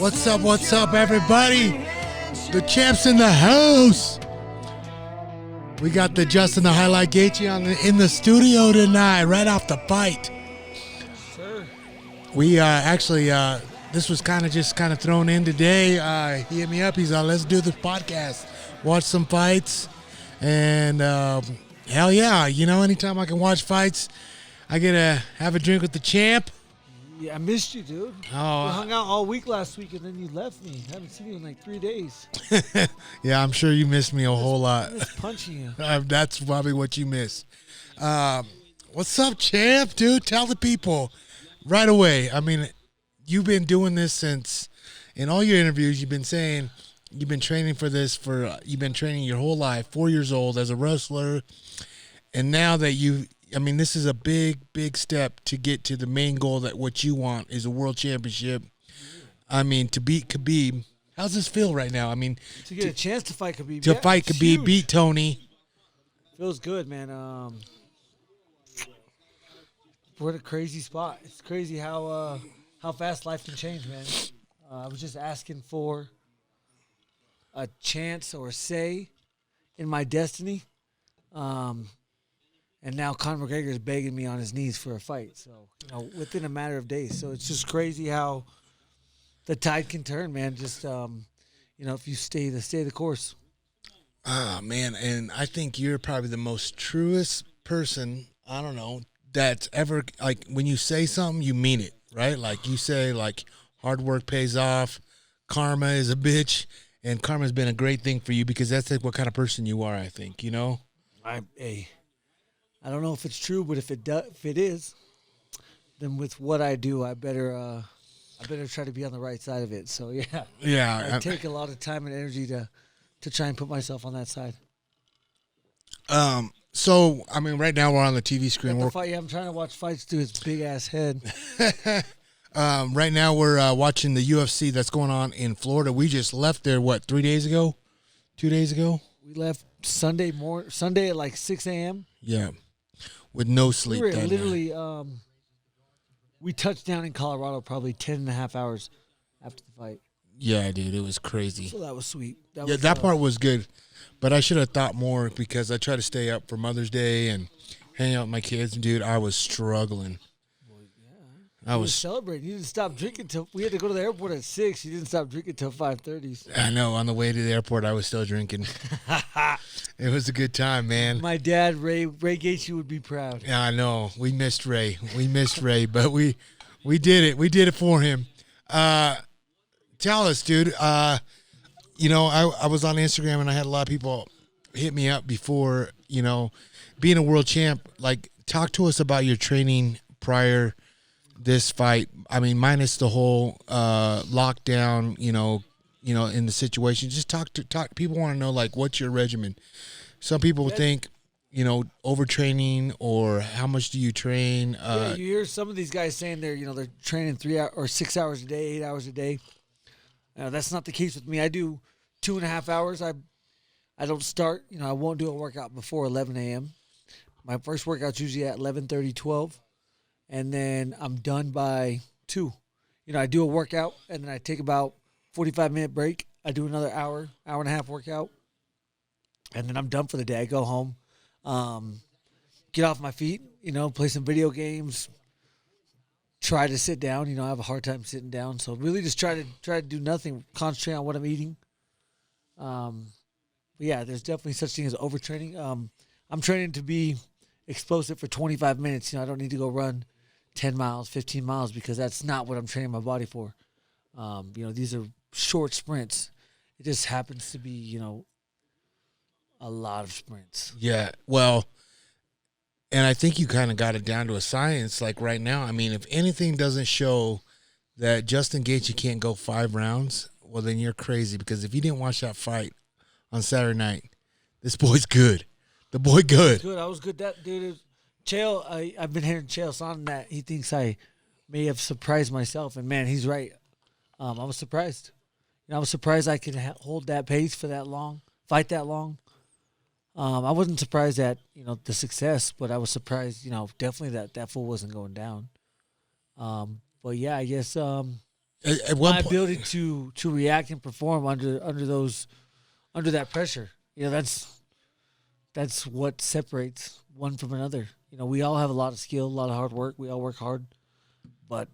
What's up, everybody? The champ's in the house. We got the Justin the Highlight Gaethje in the studio tonight, right off the fight. Sir. We actually, this was kind of thrown in today. He hit me up. He's like, let's do this podcast, watch some fights, and hell yeah, anytime I can watch fights, I get to have a drink with the champ. Yeah, I missed you, dude. Oh, we hung out all week last week, and then you left me. Haven't seen you in like 3 days. Yeah, I'm sure you missed me a whole lot. I miss punching you. That's probably what you miss. What's up, champ, dude? Tell the people right away. I mean, you've been doing this since, in all your interviews, you've been saying you've been training for this you've been training your whole life, 4 years old as a wrestler, and now that this is a big, big step to get to the main goal that what you want is a world championship. I mean, to beat Khabib. How's this feel right now? I mean, to get a chance to fight Khabib. To fight Khabib, huge. beat Tony. Feels good, man. We're in a crazy spot. It's crazy how fast life can change, man. I was just asking for a chance or a say in my destiny. And now Conor McGregor is begging me on his knees for a fight. So, within a matter of days. So it's just crazy how the tide can turn, man. Just, if you stay the course. Ah, man. And I think you're probably the most truest person, I don't know, that's ever, like, when you say something, you mean it, right? Like, you say, like, hard work pays off, karma is a bitch, and karma's been a great thing for you because that's like what kind of person you are, I think, I don't know if it's true, but if it is, then with what I do, I better try to be on the right side of it. So yeah, I take a lot of time and energy to try and put myself on that side. So I mean, right now we're on the TV screen. I'm trying to watch fights through his big ass head. Right now we're watching the UFC that's going on in Florida. We just left there 3 days ago, 2 days ago. We left Sunday at like 6 a.m. Yeah. With no sleep. We were literally, we touched down in Colorado probably 10 and a half hours after the fight. Yeah, dude, it was crazy. So that was sweet. That part was good. But I should have thought more because I try to stay up for Mother's Day and hang out with my kids. Dude, I was struggling. I was celebrating. You didn't stop drinking till we had to go to the airport at 6. You didn't stop drinking till 5:30. I know. On the way to the airport, I was still drinking. It was a good time, man. My dad, Ray Gaethje, would be proud. Yeah, I know. We missed Ray. But we did it. We did it for him. Tell us, dude. I was on Instagram and I had a lot of people hit me up before. Being a world champ. Like, talk to us about your training prior this fight. I mean, minus the whole lockdown, in the situation. Just talk. People want to know, like, what's your regimen? Some people think, overtraining, or how much do you train? You hear some of these guys saying they're training 3 hours or 6 hours a day, 8 hours a day. That's not the case with me. I do 2.5 hours. I don't start. I won't do a workout before 11 a.m. My first workout's usually at 11:30, 12. And then I'm done by 2. I do a workout, and then I take about 45-minute break. I do another hour and a half workout, and then I'm done for the day. I go home, get off my feet, play some video games, try to sit down. I have a hard time sitting down, so really just try to do nothing, concentrate on what I'm eating. But yeah, there's definitely such thing as overtraining. I'm training to be explosive for 25 minutes. I don't need to go run 10 miles, 15 miles, because that's not what I'm training my body for. These are short sprints. It just happens to be, a lot of sprints. Yeah, well, and I think you kind of got it down to a science. Like right now, I mean, if anything doesn't show that Justin Gaethje can't go 5 rounds, well, then you're crazy, because if you didn't watch that fight on Saturday night, this boy's good. The boy good. I was good. That dude, Chael, I've been hearing Chael on that. He thinks I may have surprised myself, and man, he's right. I was surprised. I was surprised I could hold that pace for that long, fight that long. I wasn't surprised at the success, but I was surprised, definitely that fool wasn't going down. But yeah, I guess At one my point, ability to react and perform under that pressure. You know, that's what separates one from another. You know, we all have a lot of skill, a lot of hard work. We all work hard, but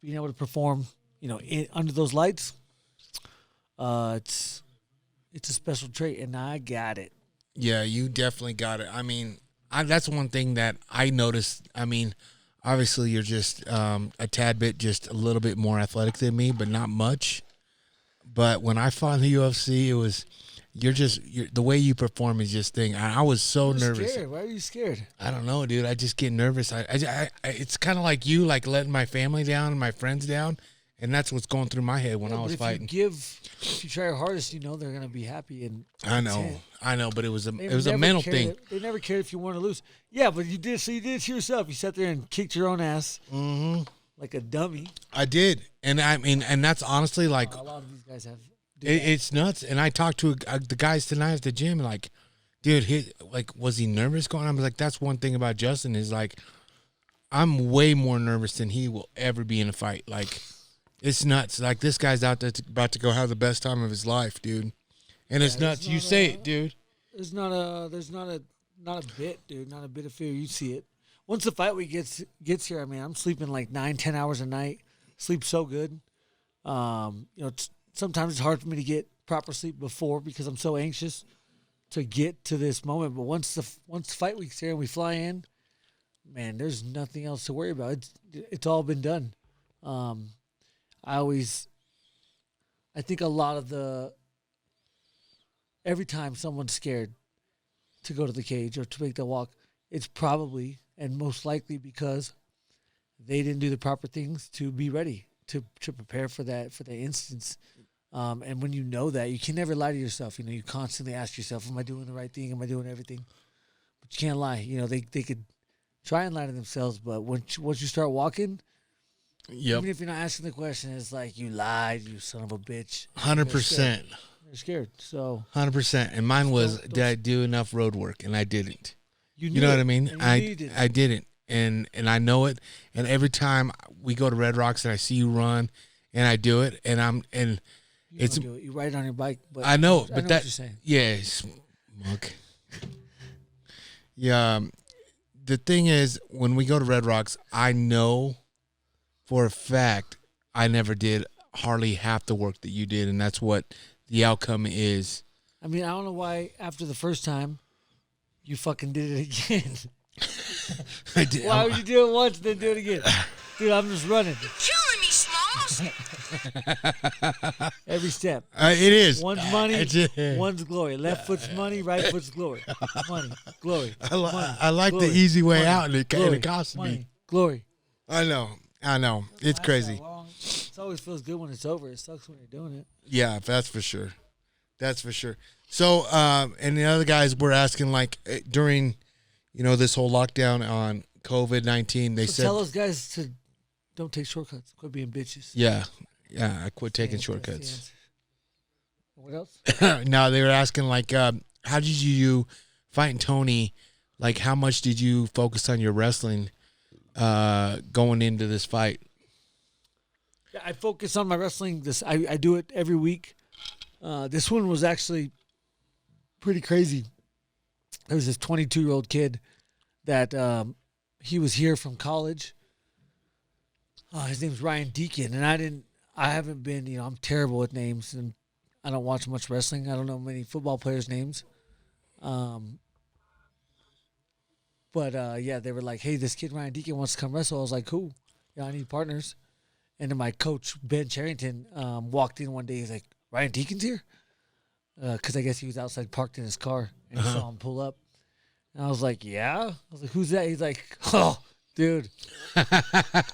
being able to perform, you know, under those lights, it's a special trait, and I got it. yeah, you definitely got it. I mean, that's one thing that I noticed. I mean, obviously you're just a tad bit, just a little bit more athletic than me, but not much. But when I fought in the UFC, it was the way you perform is just thing. I was so nervous. Scared. Why are you scared? I don't know, dude. I just get nervous. It's kind of like you, like letting my family down and my friends down, and that's what's going through my head when I was fighting. If you try your hardest, you know they're gonna be happy and I know, but it was a mental thing. They never cared if you won or lose. Yeah, but you did. So you did it to yourself. You sat there and kicked your own ass like a dummy. I did, and I mean, and that's honestly like a lot of these guys have. It's nuts. And I talked to the guys tonight at the gym, like, dude, was he nervous going on? I was like, that's one thing about Justin is like, I'm way more nervous than he will ever be in a fight. Like, it's nuts. Like, this guy's out there about to go have the best time of his life, dude. And it's nuts. You say it, dude. There's not a bit, dude. Not a bit of fear. You see it. Once the fight week gets here, I mean, I'm sleeping like 9-10 hours a night. Sleep so good. You know, sometimes it's hard for me to get proper sleep before because I'm so anxious to get to this moment. But once the fight week's here and we fly in, man, there's nothing else to worry about. It's all been done. I think a lot of every time someone's scared to go to the cage or to make the walk, it's probably and most likely because they didn't do the proper things to be ready to prepare for that instance. And when you know that, you can never lie to yourself. You know, you constantly ask yourself, am I doing the right thing? Am I doing everything? But you can't lie. You know, they could try and lie to themselves, but once you start walking, even if you're not asking the question, it's like, you lied, you son of a bitch. 100%. They're scared. So 100%. And mine was, did I do enough road work? And I didn't. You know what I mean? I didn't. And I know it. And every time we go to Red Rocks and I see you run and I do it, you ride on your bike, but I know, but what you're saying. Yes, Monk. Yeah, the thing is, when we go to Red Rocks, I know for a fact I never did hardly half the work that you did, and that's what the outcome is. I mean, I don't know why after the first time you fucking did it again. I did. Why would you do it once, then do it again? Dude, I'm just running. Killing me, Smalls. Every step. It is. One's money, one's glory. Left foot's money, right foot's glory. Money, glory. I like the easy way out, and it costs me. Glory. I know. It's crazy. It always feels good when it's over. It sucks when you're doing it. Yeah, that's for sure. So, and the other guys were asking, like, during, this whole lockdown on COVID-19, they said, tell those guys to don't take shortcuts. Quit being bitches. Yeah, I quit taking shortcuts. What else? No, they were asking, like, how did you fighting Tony? Like, how much did you focus on your wrestling going into this fight? Yeah, I focus on my wrestling. I do it every week. This one was actually pretty crazy. There was this 22-year-old kid that he was here from college. His name's Ryan Deacon, and I haven't been, I'm terrible with names, and I don't watch much wrestling. I don't know many football players' names. But they were like, hey, this kid Ryan Deacon wants to come wrestle. I was like, cool. Yeah, I need partners. And then my coach, Ben Charrington, walked in one day. He's like, Ryan Deacon's here? Because I guess he was outside parked in his car, and he saw him pull up. And I was like, yeah? I was like, who's that? He's like, oh, dude.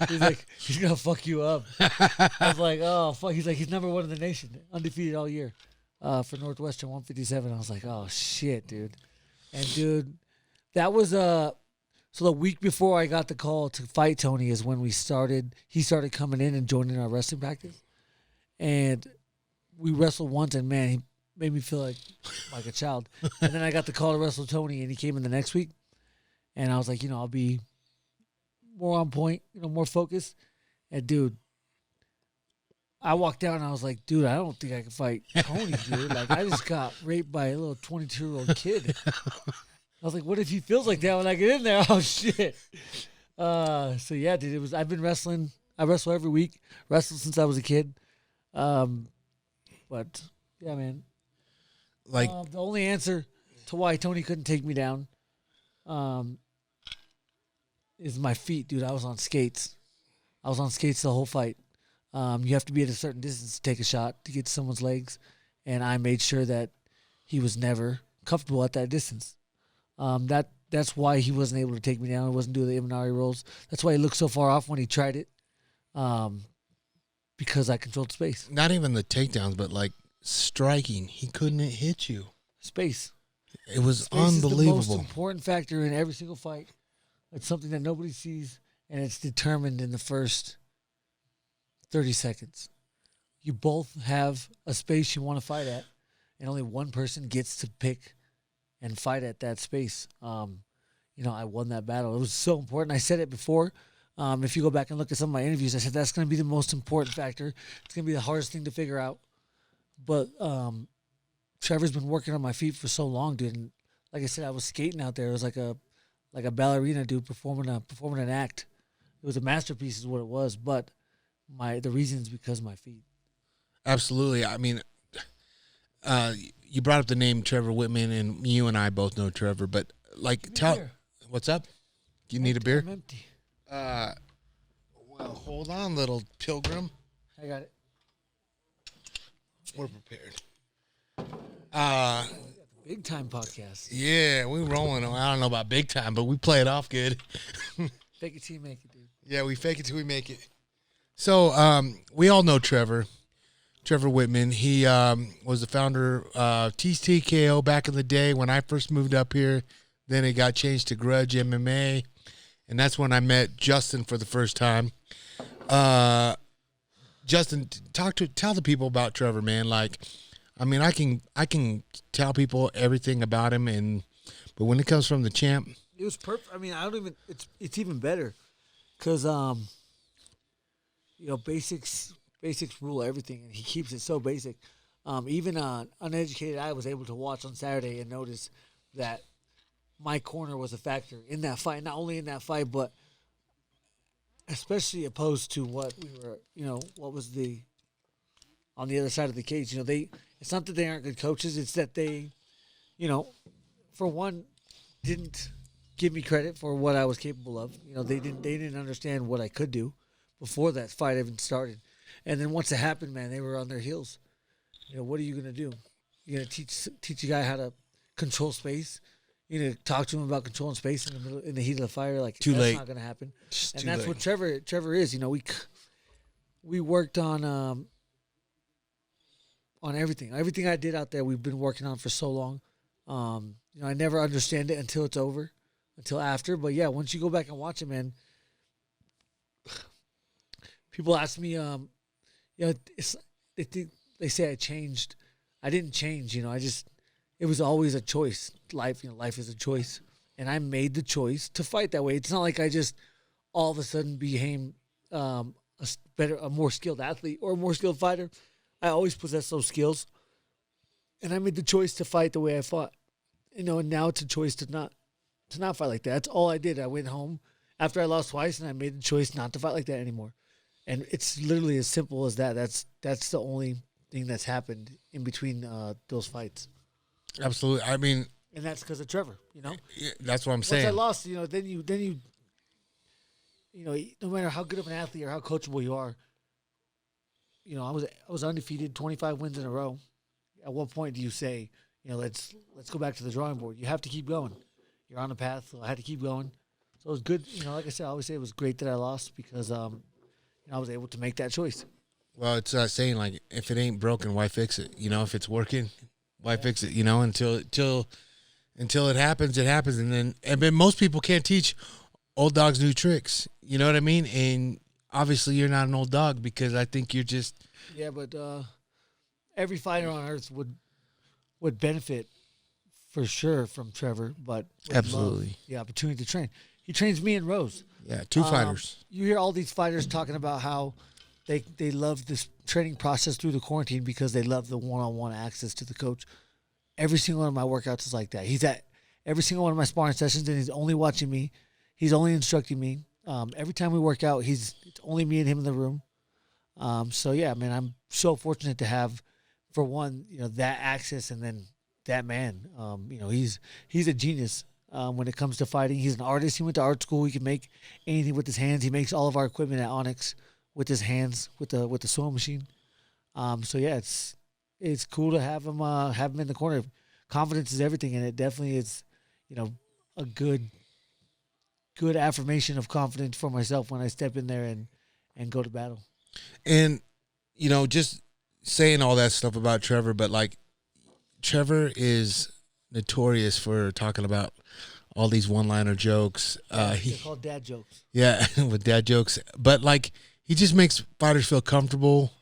He's like, he's going to fuck you up. I was like, oh, fuck. He's like, he's number one in the nation, undefeated all year for Northwestern 157. I was like, oh, shit, dude. And, dude, that was so the week before I got the call to fight Tony is when he started coming in and joining our wrestling practice. And we wrestled once, and, man, he made me feel like a child. And then I got the call to wrestle Tony, and he came in the next week. And I was like, I'll be more on point, more focused. And, dude, I walked down and I was like, dude, I don't think I can fight Tony, dude. Like, I just got raped by a little 22-year-old kid. I was like, what if he feels like that when I get in there? Oh, shit. So, yeah, dude, I've been wrestling. I wrestle every week. Wrestled since I was a kid. But, yeah, man. Like, the only answer to why Tony couldn't take me down is my feet, dude. I was on skates. I was on skates the whole fight. You have to be at a certain distance to take a shot to get to someone's legs, and I made sure that he was never comfortable at that distance. That's why he wasn't able to take me down. He wasn't doing the Imanari rolls. That's why he looked so far off when he tried it, because I controlled space. not even the takedowns, but like striking. He couldn't hit you. Space. It was Space unbelievable. is the most important factor in every single fight. It's something that nobody sees, and it's determined in the first 30 seconds. You both have a space you want to fight at, and only one person gets to pick and fight at that space. I won that battle. It was so important. I said it before. If you go back and look at some of my interviews, I said that's going to be the most important factor. It's going to be the hardest thing to figure out. But Trevor's been working on my feet for so long, dude. And like I said, I was skating out there. It was like a ballerina, dude, performing an act. It was a masterpiece, is what it was. But the reason is because of my feet. Absolutely. I mean, you brought up the name Trevor Wittman, and you and I both know Trevor. But like, what's up? You need a beer? I'm empty. Well, hold on, little pilgrim. I got it. We're prepared. Big time podcast. Yeah, we rolling. I don't know about big time, but we play it off good. Fake it till you make it, dude. Yeah, we fake it till we make it. So, we all know Trevor Wittman. He was the founder of TKO back in the day when I first moved up here. Then it got changed to Grudge MMA, and that's when I met Justin for the first time. Justin, tell the people about Trevor, man. Like, I mean, I can tell people everything about him, but when it comes from the champ, it was perfect. I mean, I don't even. It's even better, because basics rule everything, and he keeps it so basic. Even uneducated, I was able to watch on Saturday and notice that my corner was a factor in that fight. Not only in that fight, but especially opposed to what we were. What was on the other side of the cage. It's not that they aren't good coaches. It's that they, for one, didn't give me credit for what I was capable of. They didn't understand what I could do before that fight even started. And then once it happened, man, they were on their heels. What are you going to do? You're going to teach a guy how to control space? You're going to talk to him about controlling space in the heat of the fire? Like, too that's late. not going to happen. Just and too that's late. what Trevor is. We worked on everything. Everything I did out there, we've been working on for so long. I never understand it until it's over, until after. But yeah, once you go back and watch it, man, people ask me, they say I changed. I didn't change. It was always a choice. Life is a choice, and I made the choice to fight that way. It's not like I just all of a sudden became a more skilled athlete or a more skilled fighter. I always possessed those skills, and I made the choice to fight the way I fought. And now it's a choice to not fight like that. That's all I did. I went home after I lost twice, and I made the choice not to fight like that anymore. And it's literally as simple as that. That's the only thing that's happened in between those fights. Absolutely. I mean, and that's because of Trevor. Yeah, that's what I'm saying. Once I lost, then you, no matter how good of an athlete or how coachable you are, I was undefeated, 25 wins in a row. At what point do you say, let's go back to the drawing board? You have to keep going. You're on the path, so I had to keep going. So it was good. Like I said, I always say it was great that I lost because I was able to make that choice. Well, it's saying, like, if it ain't broken, why fix it? If it's working, why fix it? Until it happens, it happens. And then most people can't teach old dogs new tricks. You know what I mean? And obviously you're not an old dog because I think you're just. Yeah, but every fighter on earth would benefit for sure from Trevor, but absolutely love the opportunity to train. He trains me and Rose. Yeah, two fighters. You hear all these fighters talking about how they love this training process through the quarantine because they love the one-on-one access to the coach. Every single one of my workouts is like that. He's at every single one of my sparring sessions, and he's only watching me. He's only instructing me. Every time we work out, it's only me and him in the room. So yeah, man, I'm so fortunate to have, for one, that access, and then that man. He's a genius when it comes to fighting. He's an artist. He went to art school. He can make anything with his hands. He makes all of our equipment at Onyx with his hands, with the sewing machine. So yeah, it's cool to have him in the corner. Confidence is everything, and it definitely is, a good affirmation of confidence for myself when I step in there and go to battle. And, just saying all that stuff about Trevor, but like Trevor is notorious for talking about all these one-liner jokes. They're called dad jokes. Yeah, with dad jokes. But like, he just makes fighters feel comfortable.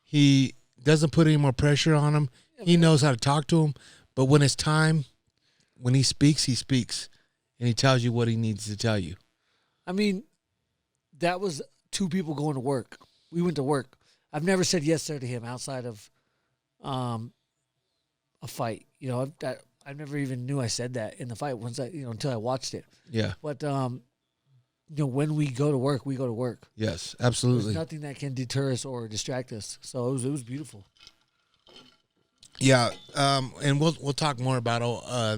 He doesn't put any more pressure on them. He knows how to talk to them. But when it's time, when he speaks, and he tells you what he needs to tell you. I mean, that was two people going to work. We went to work. I've never said yes sir to him outside of a fight. I never even knew I said that in the fight until I watched it. Yeah. But when we go to work, we go to work. Yes, absolutely. There's nothing that can deter us or distract us. So it was beautiful. Yeah, and we'll talk more about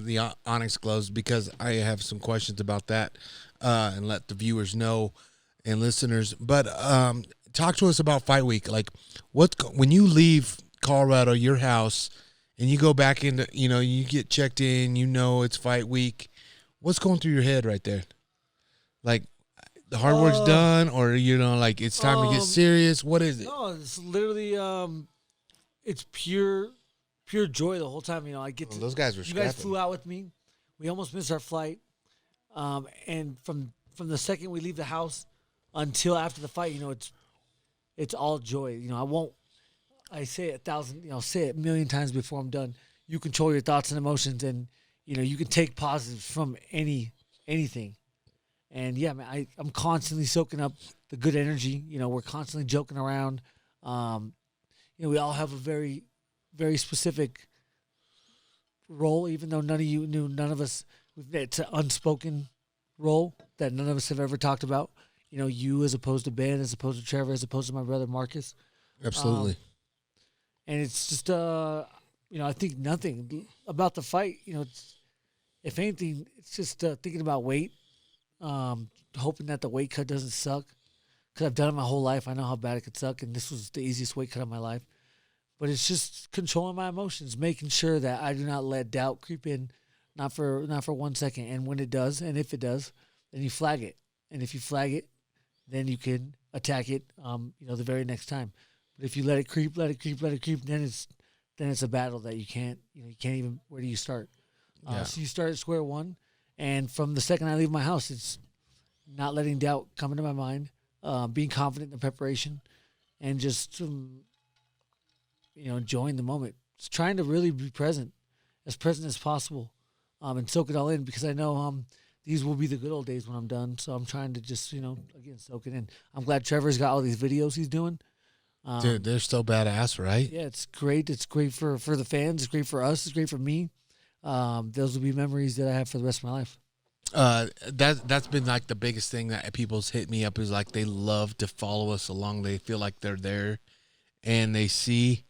the Onyx gloves because I have some questions about that, and let the viewers know and listeners. But talk to us about Fight Week. Like, when you leave Colorado, your house, and you go back into, you get checked in, it's Fight Week. What's going through your head right there? Like, the hard work's done, or like it's time to get serious. What is it? No, it's literally it's pure joy the whole time. I get to. Those guys were scrapping. You guys flew out with me. We almost missed our flight, and from the second we leave the house until after the fight, it's all joy. I say it 1,000. Say it a million times before I'm done. You control your thoughts and emotions, and you can take positives from anything. And yeah, man, I'm constantly soaking up the good energy. We're constantly joking around. We all have a very, very specific role, even though none of you knew, none of us, it's an unspoken role that none of us have ever talked about. You as opposed to Ben, as opposed to Trevor, as opposed to my brother Marcus. Absolutely. And it's just, I think nothing about the fight. If anything, it's just thinking about weight. Hoping that the weight cut doesn't suck, because I've done it my whole life. I know how bad it could suck, and this was the easiest weight cut of my life. But it's just controlling my emotions, making sure that I do not let doubt creep in, not for 1 second. And when it does, and if it does, then you flag it. And if you flag it, then you can attack it, the very next time. But if you let it creep, then it's a battle that you can't even. Where do you start? So you start at square one. And from the second I leave my house, it's not letting doubt come into my mind, being confident in the preparation, and just, enjoying the moment. Just trying to really be present as possible, and soak it all in, because I know these will be the good old days when I'm done. So I'm trying to just, again, soak it in. I'm glad Trevor's got all these videos he's doing. Dude, they're so badass, right? Yeah, it's great. It's great for the fans. It's great for us. It's great for me. Those will be memories that I have for the rest of my life. That's been like the biggest thing that people's hit me up is like they love to follow us along. They feel like they're there, and they see.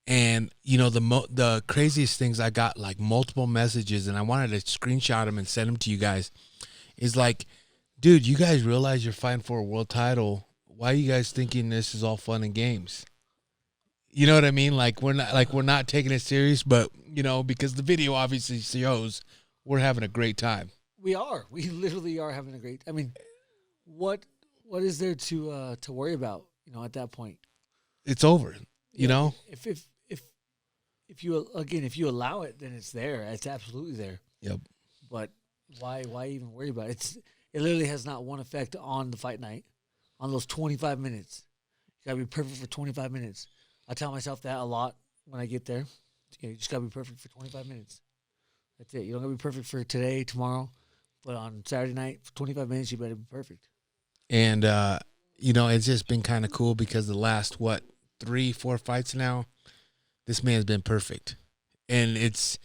And the craziest things, I got like multiple messages, and I wanted to screenshot them and send them to you guys. Is like, dude, you guys realize you're fighting for a world title? Why are you guys thinking this is all fun and games? You know what I mean? Like we're not taking it serious, but because the video obviously shows we're having a great time. We are. We literally are having a great. I mean, what is there to worry about? At that point, it's over. If you allow it, then it's there. It's absolutely there. Yep. But why even worry about it? It literally has not one effect on the fight night, on those 25 minutes. You gotta be perfect for 25 minutes. I tell myself that a lot when I get there. You just gotta be perfect for 25 minutes. That's it. You don't gotta be perfect for today, tomorrow, but on Saturday night for 25 minutes, you better be perfect. And it's just been kind of cool because the last 3-4 fights now, this man's been perfect, and it's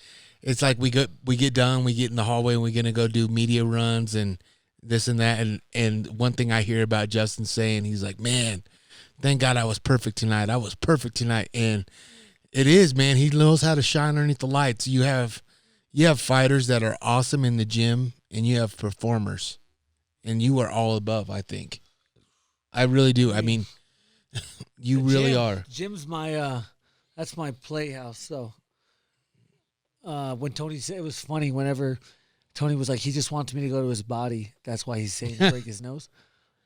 like we get done, we get in the hallway, and we're gonna go do media runs and this and that, and one thing I hear about Justin saying, he's like, man, thank God I was perfect tonight. I was perfect tonight, and it is, man. He knows how to shine underneath the lights. You have fighters that are awesome in the gym, and you have performers, and you are all above. I think, I really do. I mean, you really are. Gym's my that's my playhouse. So when Tony said, it was funny whenever Tony was like, he just wants me to go to his body. That's why he's saying to break his nose.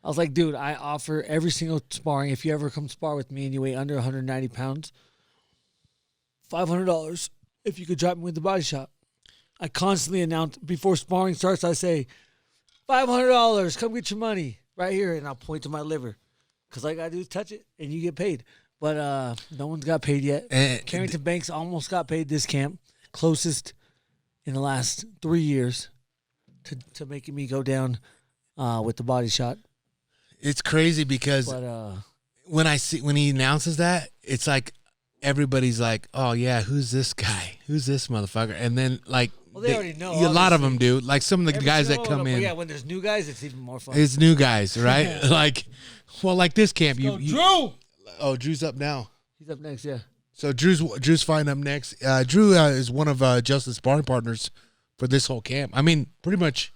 I was like, dude, I offer every single sparring. If you ever come spar with me and you weigh under 190 pounds, $500 if you could drop me with the body shot. I constantly announce before sparring starts, I say, $500, come get your money right here, and I'll point to my liver. Because all I got to do is touch it, and you get paid. But no one's got paid yet. Carrington Banks almost got paid this camp. Closest in the last 3 years to making me go down with the body shot. It's crazy because when he announces that, it's like everybody's like, oh yeah, who's this guy? Who's this motherfucker? And then like, well, they already know. A lot of them do. Like some of the guys that come in. Yeah, when there's new guys, it's even more fun. It's new guys, right? like this camp. Drew. Oh, Drew's up now. He's up next, yeah. So Drew's flying up next. Drew is one of Justin's sparring partners for this whole camp. I mean, pretty much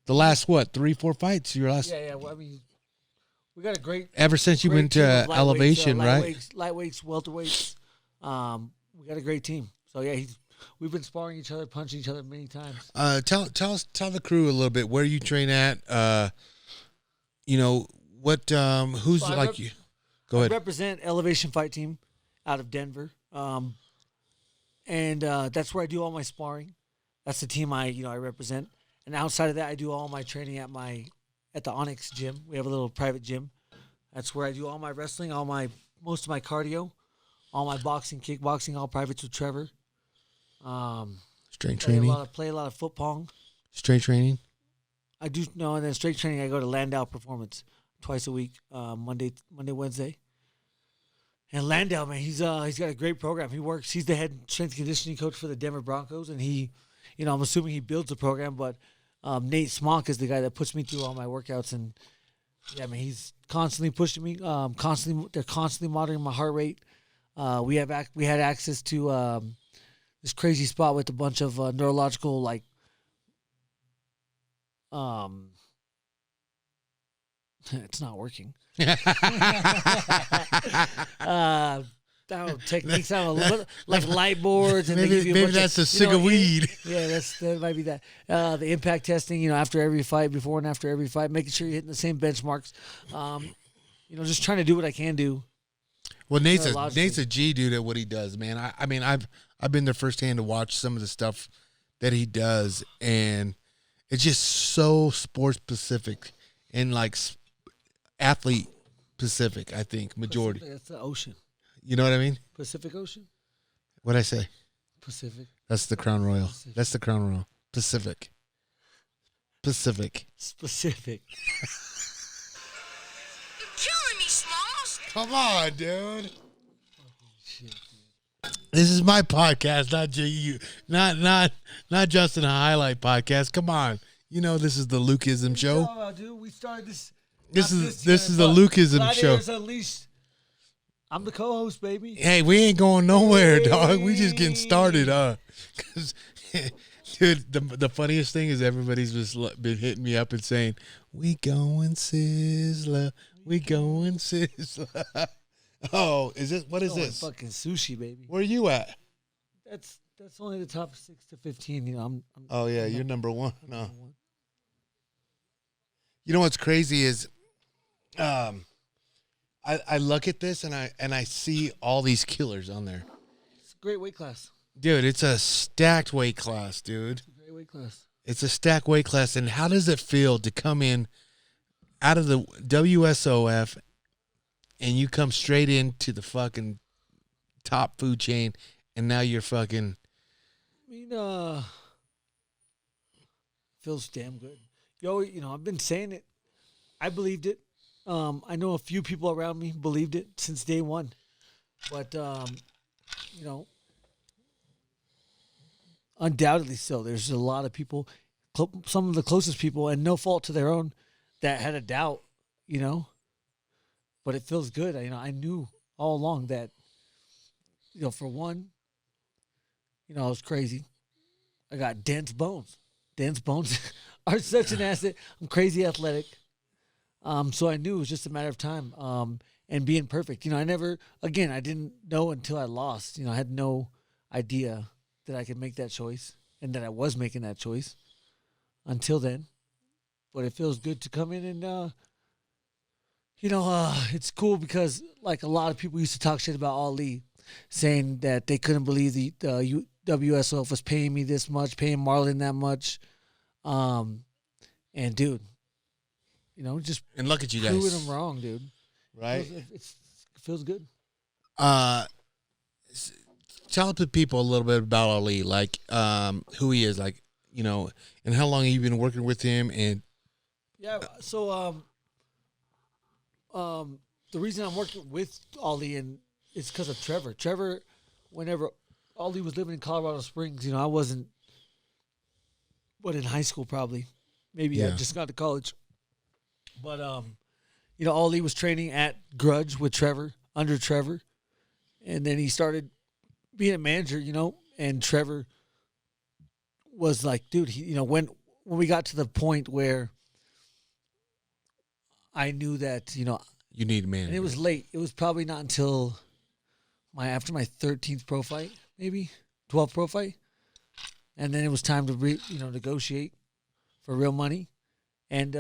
the last 3-4 fights. Your last. Yeah. Well, I mean, we got a great. Ever since you went to Elevation, right? Lightweights, welterweights. We got a great team. So yeah, we've been sparring each other, punching each other many times. Tell the crew a little bit where you train at. What who's So like you? Go ahead. I represent Elevation Fight Team out of Denver, and that's where I do all my sparring. That's the team I represent. And outside of that, I do all my training at the Onyx gym. We have a little private gym. That's where I do all my wrestling, most of my cardio, all my boxing, kickboxing, all privates with Trevor. Strength training. Play a lot of foot pong. Strength training. I do and then strength training. I go to Landau Performance twice a week, Monday, Wednesday. And Landau, man, he's got a great program. He's the head strength conditioning coach for the Denver Broncos, and I'm assuming he builds the program, but Nate Smock is the guy that puts me through all my workouts, and yeah, man, he's constantly pushing me. They're constantly monitoring my heart rate. We had access to this crazy spot with a bunch of neurological it's not working. Techniques sound a little bit like light boards, and maybe that's a cig of weed. Yeah, that might be that. The impact testing, after every fight, before and after every fight, making sure you're hitting the same benchmarks. Just trying to do what I can do. Well, Nate's a G dude at what he does, man. I mean, I've been there firsthand to watch some of the stuff that he does, and it's just so sports specific and athlete specific. I think majority. That's the ocean. You know what I mean? Pacific Ocean. What'd I say? Pacific. That's the Crown Royal. Pacific. That's the Crown Royal. Pacific. Specific. You're killing me, Smalls. Come on, dude. Shit, dude. This is my podcast, not you. Not Justin a Highlight podcast. Come on. This is the Lukeism show. No, dude, we started this. This is the Lukeism show. Unleashed. I'm the co-host, baby. Hey, we ain't going nowhere, dog. We just getting started, 'Cause, dude, the funniest thing is everybody's just been hitting me up and saying, "We going Sizzler, we going Sizzler." Oh, is this what is this? Fucking sushi, baby. Where are you at? That's only the top 6 to 15. I'm Oh yeah, you're number one. No. You know what's crazy is, I look at this and I see all these killers on there. It's a great weight class. Dude, it's a stacked weight class, dude. It's a great weight class. It's a stacked weight class. And how does it feel to come in out of the WSOF and you come straight into the fucking top food chain and now you're fucking... I mean, feels damn good. I've been saying it. I believed it. I know a few people around me believed it since day one, but undoubtedly so. There's a lot of people, some of the closest people, and no fault to their own, that had a doubt. But it feels good. I knew all along that. For one, I was crazy. I got dense bones. Dense bones are such an asset. I'm crazy athletic. So I knew it was just a matter of time. And being perfect. I didn't know until I lost. I had no idea that I could make that choice and that I was making that choice until then. But it feels good to come in and, it's cool because like a lot of people used to talk shit about Ali, saying that they couldn't believe the WSOF was paying me this much, paying Marlon that much. And dude, just and look at you guys proving them wrong, dude. Right? It feels good. Tell the people a little bit about Ali, like who he is, like and how long have you been working with him? And yeah, so the reason I'm working with Ali and it's because of Trevor. Trevor, whenever Ali was living in Colorado Springs, I wasn't, in high school probably, maybe I just got to college, but Ali was training at Grudge with Trevor, under Trevor, and then he started being a manager, and Trevor was like, dude, when we got to the point where I knew that, you need a manager. And it was late. It was probably not until after my 13th pro fight, maybe 12th pro fight, and then it was time to negotiate for real money. And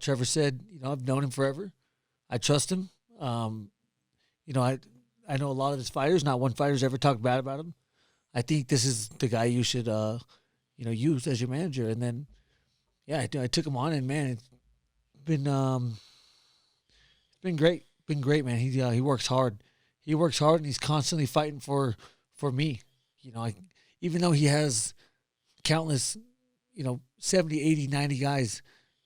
Trevor said, I've known him forever. I trust him. I know a lot of his fighters. Not one fighter's ever talked bad about him. I think this is the guy you should use as your manager. And then I took him on, and man, it's been great. Been great, man. He works hard. He works hard, and he's constantly fighting for me. Even though he has countless, 70, 80, 90 guys,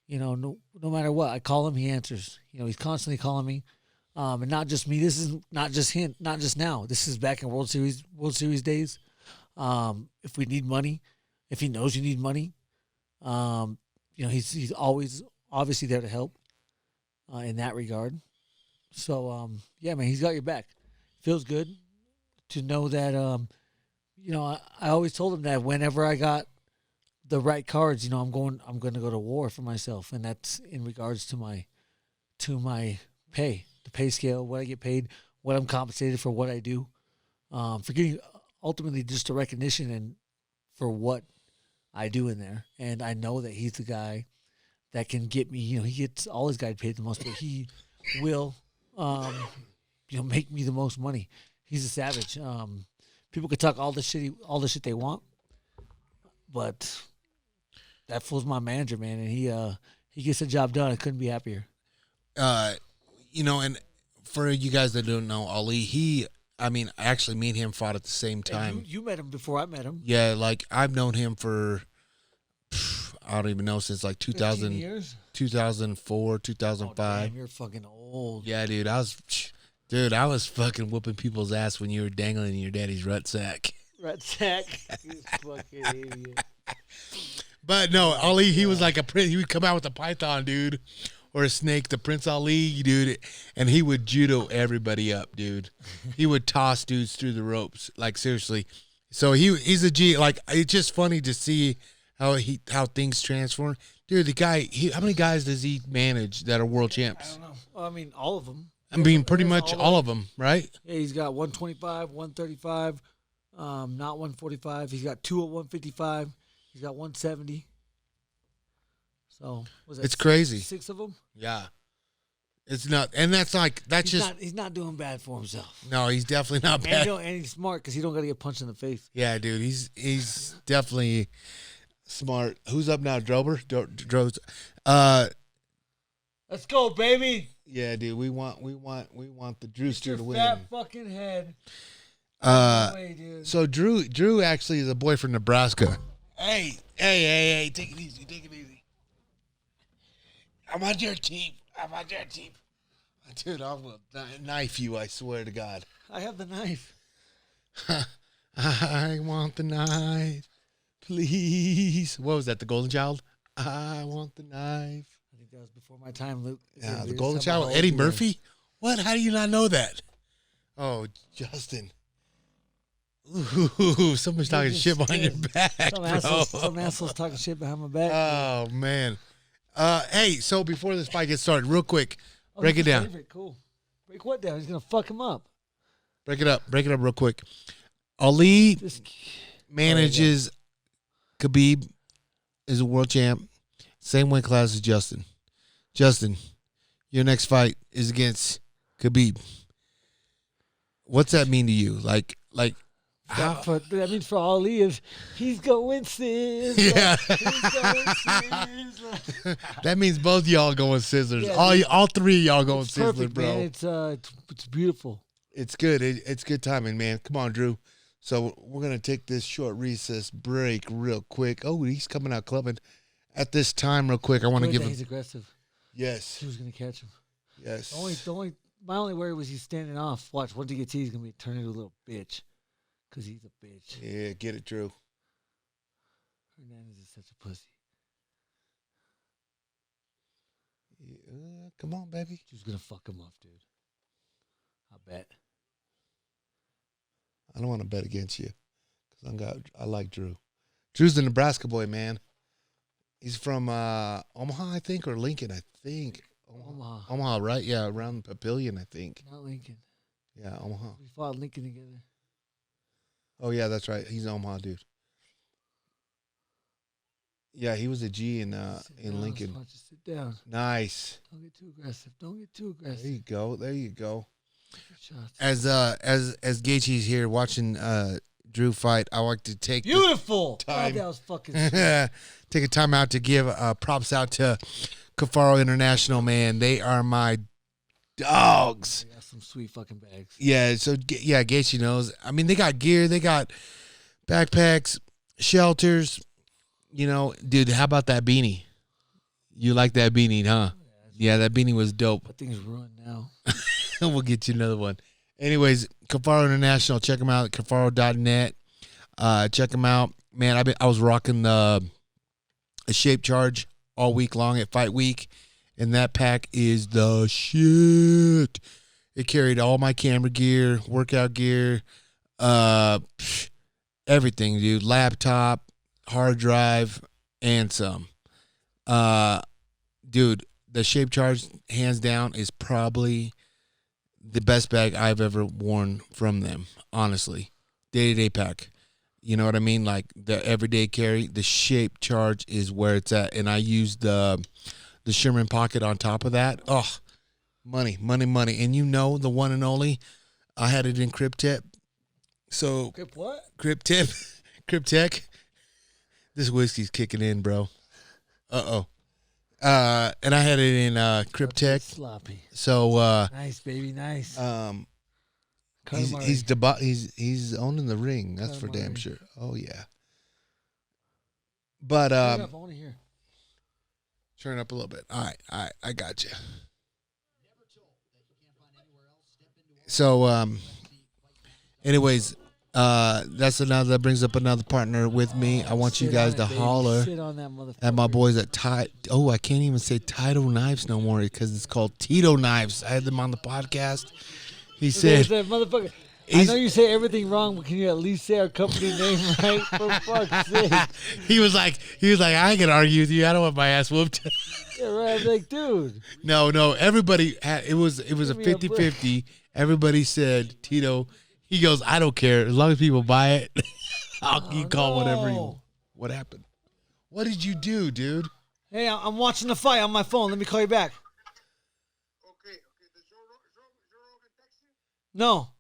no matter what, I call him, he answers. He's constantly calling me. And not just me. This is not just him, not just now. This is back in World Series days. If we need money, if he knows you need money, he's always obviously there to help in that regard. So, man, he's got your back. Feels good to know that, I always told him that whenever I got the right cards, I'm going to go to war for myself. And that's in regards to my pay, the pay scale, what I get paid, what I'm compensated for what I do, for getting ultimately just a recognition and for what I do in there. And I know that he's the guy that can get me, he gets all his guys paid the most, but he will, make me the most money. He's a savage. People could talk all the shit they want, but that fool's my manager, man, and he gets the job done. I couldn't be happier. And for you guys that don't know Ali, actually me and him fought at the same time. You met him before I met him. Yeah, like I've known him for I don't even know, since like 2000, 2004, 2005. Oh, damn, you're fucking old. Yeah, dude, I was fucking whooping people's ass when you were dangling in your daddy's rut sack. Rut sack. You fucking idiot. But no, Ali, he was like a prince. He would come out with a python, dude, or a snake, the Prince Ali, dude, and he would judo everybody up, dude. He would toss dudes through the ropes, like seriously. So he's a G. Like, it's just funny to see how things transform, dude. The guy, how many guys does he manage that are world champs? I don't know. Well, all of them. Pretty much all of them, right? Yeah, he's got 125, 135, not 145. He's got 2 at 155. He's got 170. So it's crazy. 6 of them. Yeah, it's not, and he's not doing bad for himself. No, he's definitely not bad. And he's smart because he don't got to get punched in the face. Yeah, dude, he's definitely smart. Who's up now? Drober? Droz. Let's go, baby. Yeah, dude, we want the Drewster to win. Fat fucking head. No way, dude. So Drew actually is a boy from Nebraska. Hey, take it easy. I'm on your team. Dude, I will knife you, I swear to God. I have the knife. I want the knife, please. What was that, the Golden Child? I want the knife. I think that was before my time, Luke. Yeah, the Golden Child, Eddie Murphy? What? How do you not know that? Oh, Justin. Ooh, somebody's talking shit behind your back, Some assholes talking shit behind my back. Oh, man. Hey, so before this fight gets started, real quick, break it down. Favorite. Cool. Break what down? He's going to fuck him up. Break it up real quick. Ali manages Khabib is a world champ. Same weight class as Justin. Justin, your next fight is against Khabib. What's that mean to you? Like how? That means for Ali is he's going Sizzler. Yeah. He's going Sizzler. That means both y'all going Sizzlers. Yeah, all three of y'all going it's Sizzler, perfect, bro. man. It's beautiful. It's good. It's good timing, man. Come on, Drew. So we're going to take this short recess break real quick. Oh, he's coming out clubbing. At this time, real quick, I want to give him. He's aggressive. Yes. He was going to catch him. Yes. My only worry was he's standing off. Watch, once he gets he's going to be turning into a little bitch. Because he's a bitch. Yeah, get it, Drew. Hernandez is such a pussy. Yeah, come on, baby. She's going to fuck him up, dude. I bet. I don't want to bet against you because I like Drew. Drew's the Nebraska boy, man. He's from Omaha, I think, or Lincoln, I think. Omaha, right? Yeah, around Papillion, I think. Not Lincoln. Yeah, Omaha. We fought Lincoln together. Oh, yeah, that's right. He's an Omaha dude. Yeah, he was a G in Lincoln. Just sit down. Nice. Don't get too aggressive. There you go. Shots. As Gaethje's here watching Drew fight, I like to take beautiful time. God, that was fucking sweet. Take a time out to give props out to Cafaro International, man. They are my dogs. They got some sweet fucking bags. Yeah, so yeah, Gaethje knows. I mean, they got gear, they got backpacks, shelters. You know, dude, how about that beanie? You like that beanie, huh? Yeah, that beanie was dope. That thing's ruined now. We'll get you another one. Anyways, Cafaro International, check them out at cafaro.net. Check them out. Man, I was rocking a shape charge all week long at Fight Week, and that pack is the shit. It carried all my camera gear, workout gear, everything, dude. Laptop, hard drive, and some. Dude, the shape charge, hands down, is probably the best bag I've ever worn from them, honestly. Day-to-day pack. You know what I mean? Like the everyday carry, the shape charge is where it's at. And I use the Sherman pocket on top of that. Oh, money. And you know the one and only, I had it in Cryptep. So Grip what? Cryptech. This whiskey's kicking in, bro. Uh-oh. And I had it in Cryptech. Sloppy. So nice, baby, nice. He's owning the ring. That's for damn sure. Oh yeah. But turn up a little bit. All right, I got you. So anyways, that brings up another partner with me. I want you guys to holler at my boys at I can't even say Tito Knives no more because it's called Tito Knives. I had them on the podcast. He said, "Motherfucker, I know you say everything wrong, but can you at least say our company name right? For fuck's sake." He was like, I ain't gonna argue with you. I don't want my ass whooped. Yeah, right. I'm like, dude. No. Everybody had it was a 50-50. Everybody said Tito. He goes, I don't care as long as people buy it. You call whatever you. What happened? What did you do, dude? Hey, I'm watching the fight on my phone. Let me call you back. Okay. Does Joe Rogan text you? No.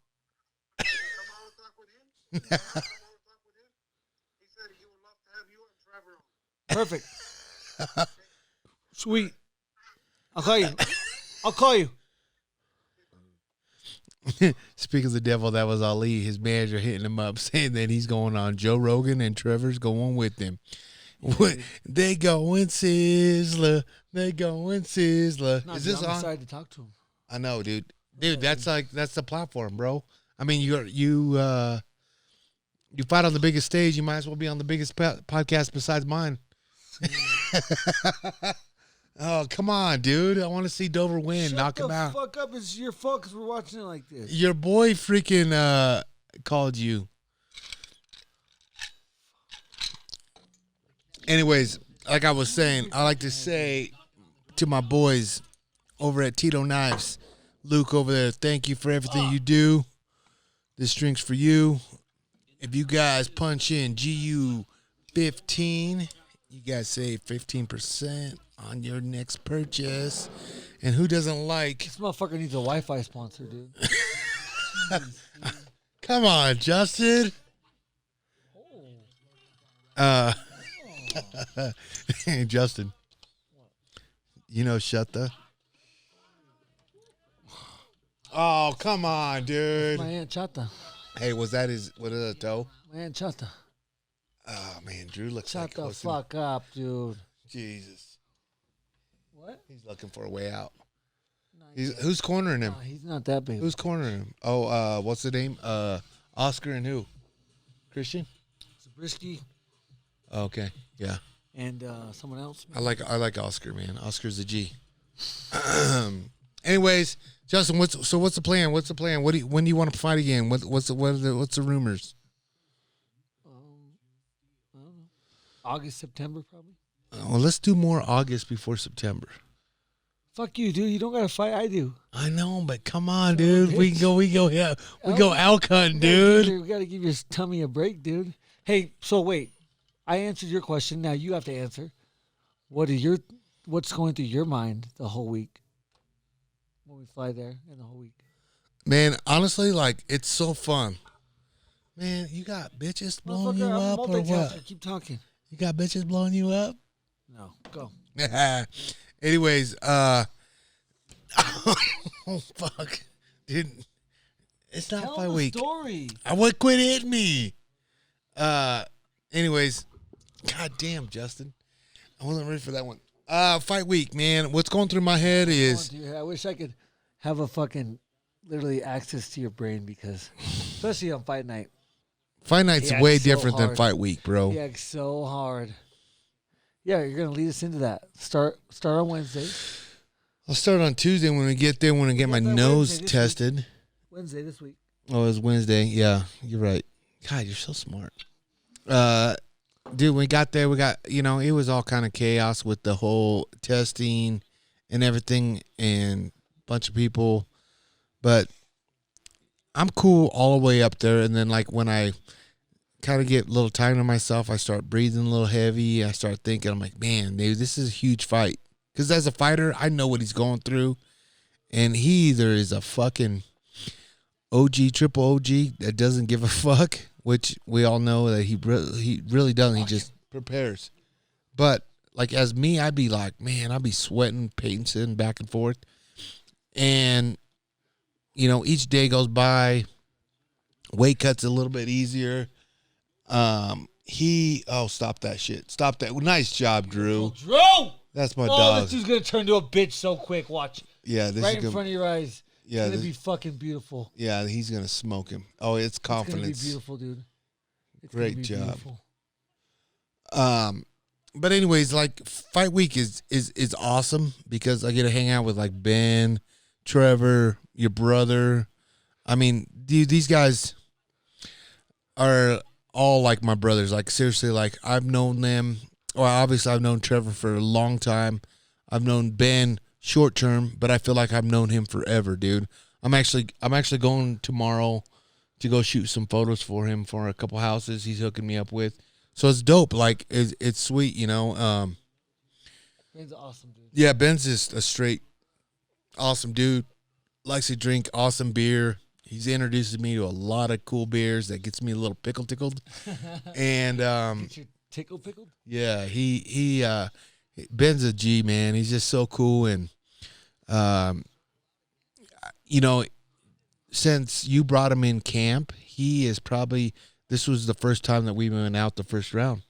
Come on and talk with him. He said he would love to have you and Trevor on. Perfect. Sweet. I'll call you. Speaking of the devil, that was Ali. His manager hitting him up, saying that he's going on Joe Rogan and Trevor's going with him. They going Sizzler. No, Is this I'm on? excited to talk to him. I know, dude. Dude, that's the platform, bro. I mean, you fight on the biggest stage. You might as well be on the biggest podcast besides mine. Oh, come on, dude. I want to see Dover win. Knock him out. Shut the fuck up. It's your fault because we're watching it like this. Your boy freaking called you. Anyways, like I was saying, I like to say to my boys over at Tito Knives, Luke over there, thank you for everything you do. This drink's for you. If you guys punch in GU15, you guys save 15% on your next purchase. And who doesn't like... This motherfucker needs a Wi-Fi sponsor, dude. Come on, Justin. Hey, Justin. You know, shut the... Oh, come on, dude. My Aunt Chata. Hey, was that a toe? My Aunt Chata. Oh, man, Drew looks Shut like... the fuck up, dude. Jesus. What? He's looking for a way out. No, Who's cornering him? no, he's not that big. Who's cornering him? Oh, what's the name? Oscar and who? Christian? Zabriskie Oh, okay, yeah. and someone else. I like Oscar, man. Oscar's a G. Anyways, Justin, what's the plan? What's the plan? When do you want to fight again? What's the rumors? I don't know. August, September, probably. Well, let's do more August before September. Fuck you, dude. You don't got to fight. I do. I know, but come on, dude. We go elk hunting, We dude. got to give your tummy a break, dude. Hey, so wait. I answered your question. Now you have to answer. What's going through your mind the whole week when we fly there in the whole week? Man, honestly, like, it's so fun. Man, you got bitches blowing you I'm a up or what? multitasker. Keep talking. You got bitches blowing you up? No, go. Anyways, oh fuck, dude, it's not Tell fight the week. story. I would quit hitting me. Anyways, god damn, Justin, I wasn't ready for that one. Fight week, man. What's going through my head is I wish I could have a fucking literally access to your brain because, especially on fight night, fight night's He way acts so different than hard. fight week, bro. he acts so hard. Yeah, you're gonna lead us into that. Start on Wednesday. I'll start on Tuesday when we get there. When I get my that nose Wednesday this tested. Wednesday this week. Oh, it's Wednesday. Yeah, you're right. God, you're so smart. Dude, when we got there, it was all kind of chaos with the whole testing and everything and a bunch of people. But I'm cool all the way up there. And then, like, when I kind of get a little time to myself, I start breathing a little heavy. I start thinking, I'm like, man, dude, this is a huge fight. Because as a fighter, I know what he's going through. And he either is a fucking triple OG that doesn't give a fuck, which we all know that he really doesn't. He just prepares. But, like, as me, I'd be like, man, I'd be sweating, pacing back and forth. And, each day goes by. Weight cuts a little bit easier. Stop that shit. Stop that. Nice job, Drew. Drew! That's my Oh, dog. this dude's gonna turn to a bitch so quick. Watch. Yeah, this Right is in good. front of your eyes. Yeah, It's gonna this- be fucking beautiful. Yeah, he's gonna smoke him. Oh, it's It's gonna be confidence. beautiful, dude. It's Great gonna be job. beautiful. But anyways, like, fight week is awesome because I get to hang out with, like, Ben, Trevor, your brother. I mean, dude, these guys are all like my brothers. Like, seriously, like, I've known them. Well, obviously, I've known Trevor for a long time. I've known Ben short term, but I feel like I've known him forever, dude. I'm actually going tomorrow to go shoot some photos for him for a couple houses he's hooking me up with. So it's dope. Like, it's sweet, Ben's awesome, dude. Yeah, Ben's just a straight awesome dude. Likes to drink awesome beer. He's introduces me to a lot of cool beers that gets me a little tickled. And Get your tickle pickled? yeah, he Ben's a G, man. He's just so cool. And since you brought him in camp, he is probably, this was the first time that we went out the first round.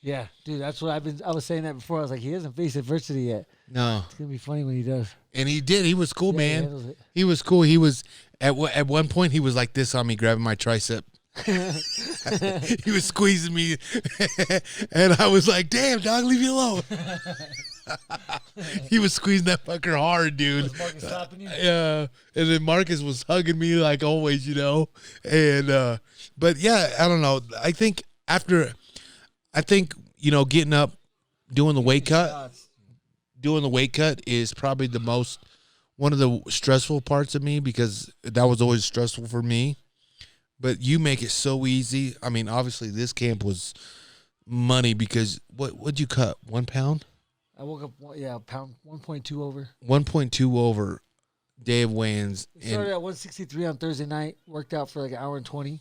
Yeah, dude, that's what I was saying that before. I was like, he hasn't faced adversity yet. No. It's gonna be funny when he does. And he did. He was cool, Yeah, he man. handles it. He was cool. He was at one point he was like this on me, grabbing my tricep. He was squeezing me, and I was like, "Damn, dog, leave me alone." He was squeezing that fucker hard, dude. Was Marcus stopping you? Yeah, and then Marcus was hugging me like always, you know. And but yeah, I don't know. I think you know, getting up, doing the weight cut. Doing the weight cut is probably one of the stressful parts of me, because that was always stressful for me. But you make it so easy. I mean, obviously this camp was money, because what'd you cut? 1 pound? I woke up, pound 1.2 over. 1.2 over day of weigh-ins. Started at 163 on Thursday night. Worked out for like an hour and 20.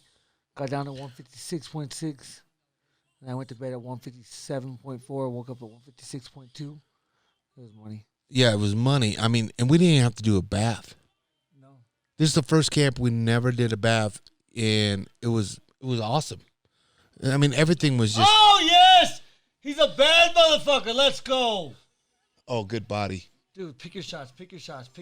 Got down to 156.6. And I went to bed at 157.4. Woke up at 156.2. It was money. Yeah, it was money. I mean, and we didn't even have to do a bath. No. This is the first camp we never did a bath, and it was awesome. I mean, everything was just. Oh yes, he's a bad motherfucker. Let's go. Oh, good body. Dude, pick your shots.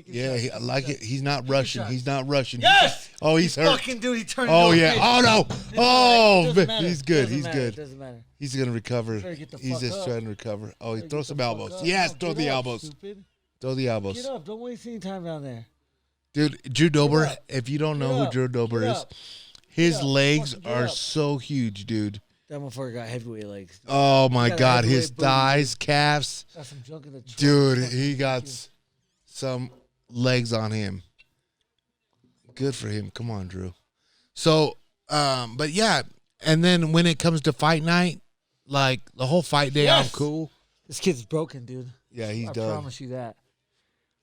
Yeah, I like it. He's not rushing. He's not rushing. Yes. Oh, he's hurt. Fucking dude, he turned. Oh into a yeah. bitch. Oh no. Oh, Doesn't matter. he's good. Doesn't He's matter. good. Doesn't matter. He's gonna recover. Better get the He's fuck just up. trying to recover. Oh, he Better throw get some the fuck elbows. up. Yes, No, throw get the up, elbows. stupid. Throw the elbows. Get up. Don't waste any time down there. Dude, Drew Dober. up. If you don't Get know who up. Drew Dober Get is, up. his Get up. legs Fucking get are up. so huge, dude. That motherfucker got heavyweight legs. Oh my got a God, his heavyweight booty. thighs, calves, Got some junk in the trunk. dude. Fucking He got fuck you. some legs on him. Good for him. Come on, Drew. So, but yeah, and then when it comes to fight night, like the whole fight day, I'm Yes. cool. This kid's broken, dude. Yeah, he's I done. promise you that.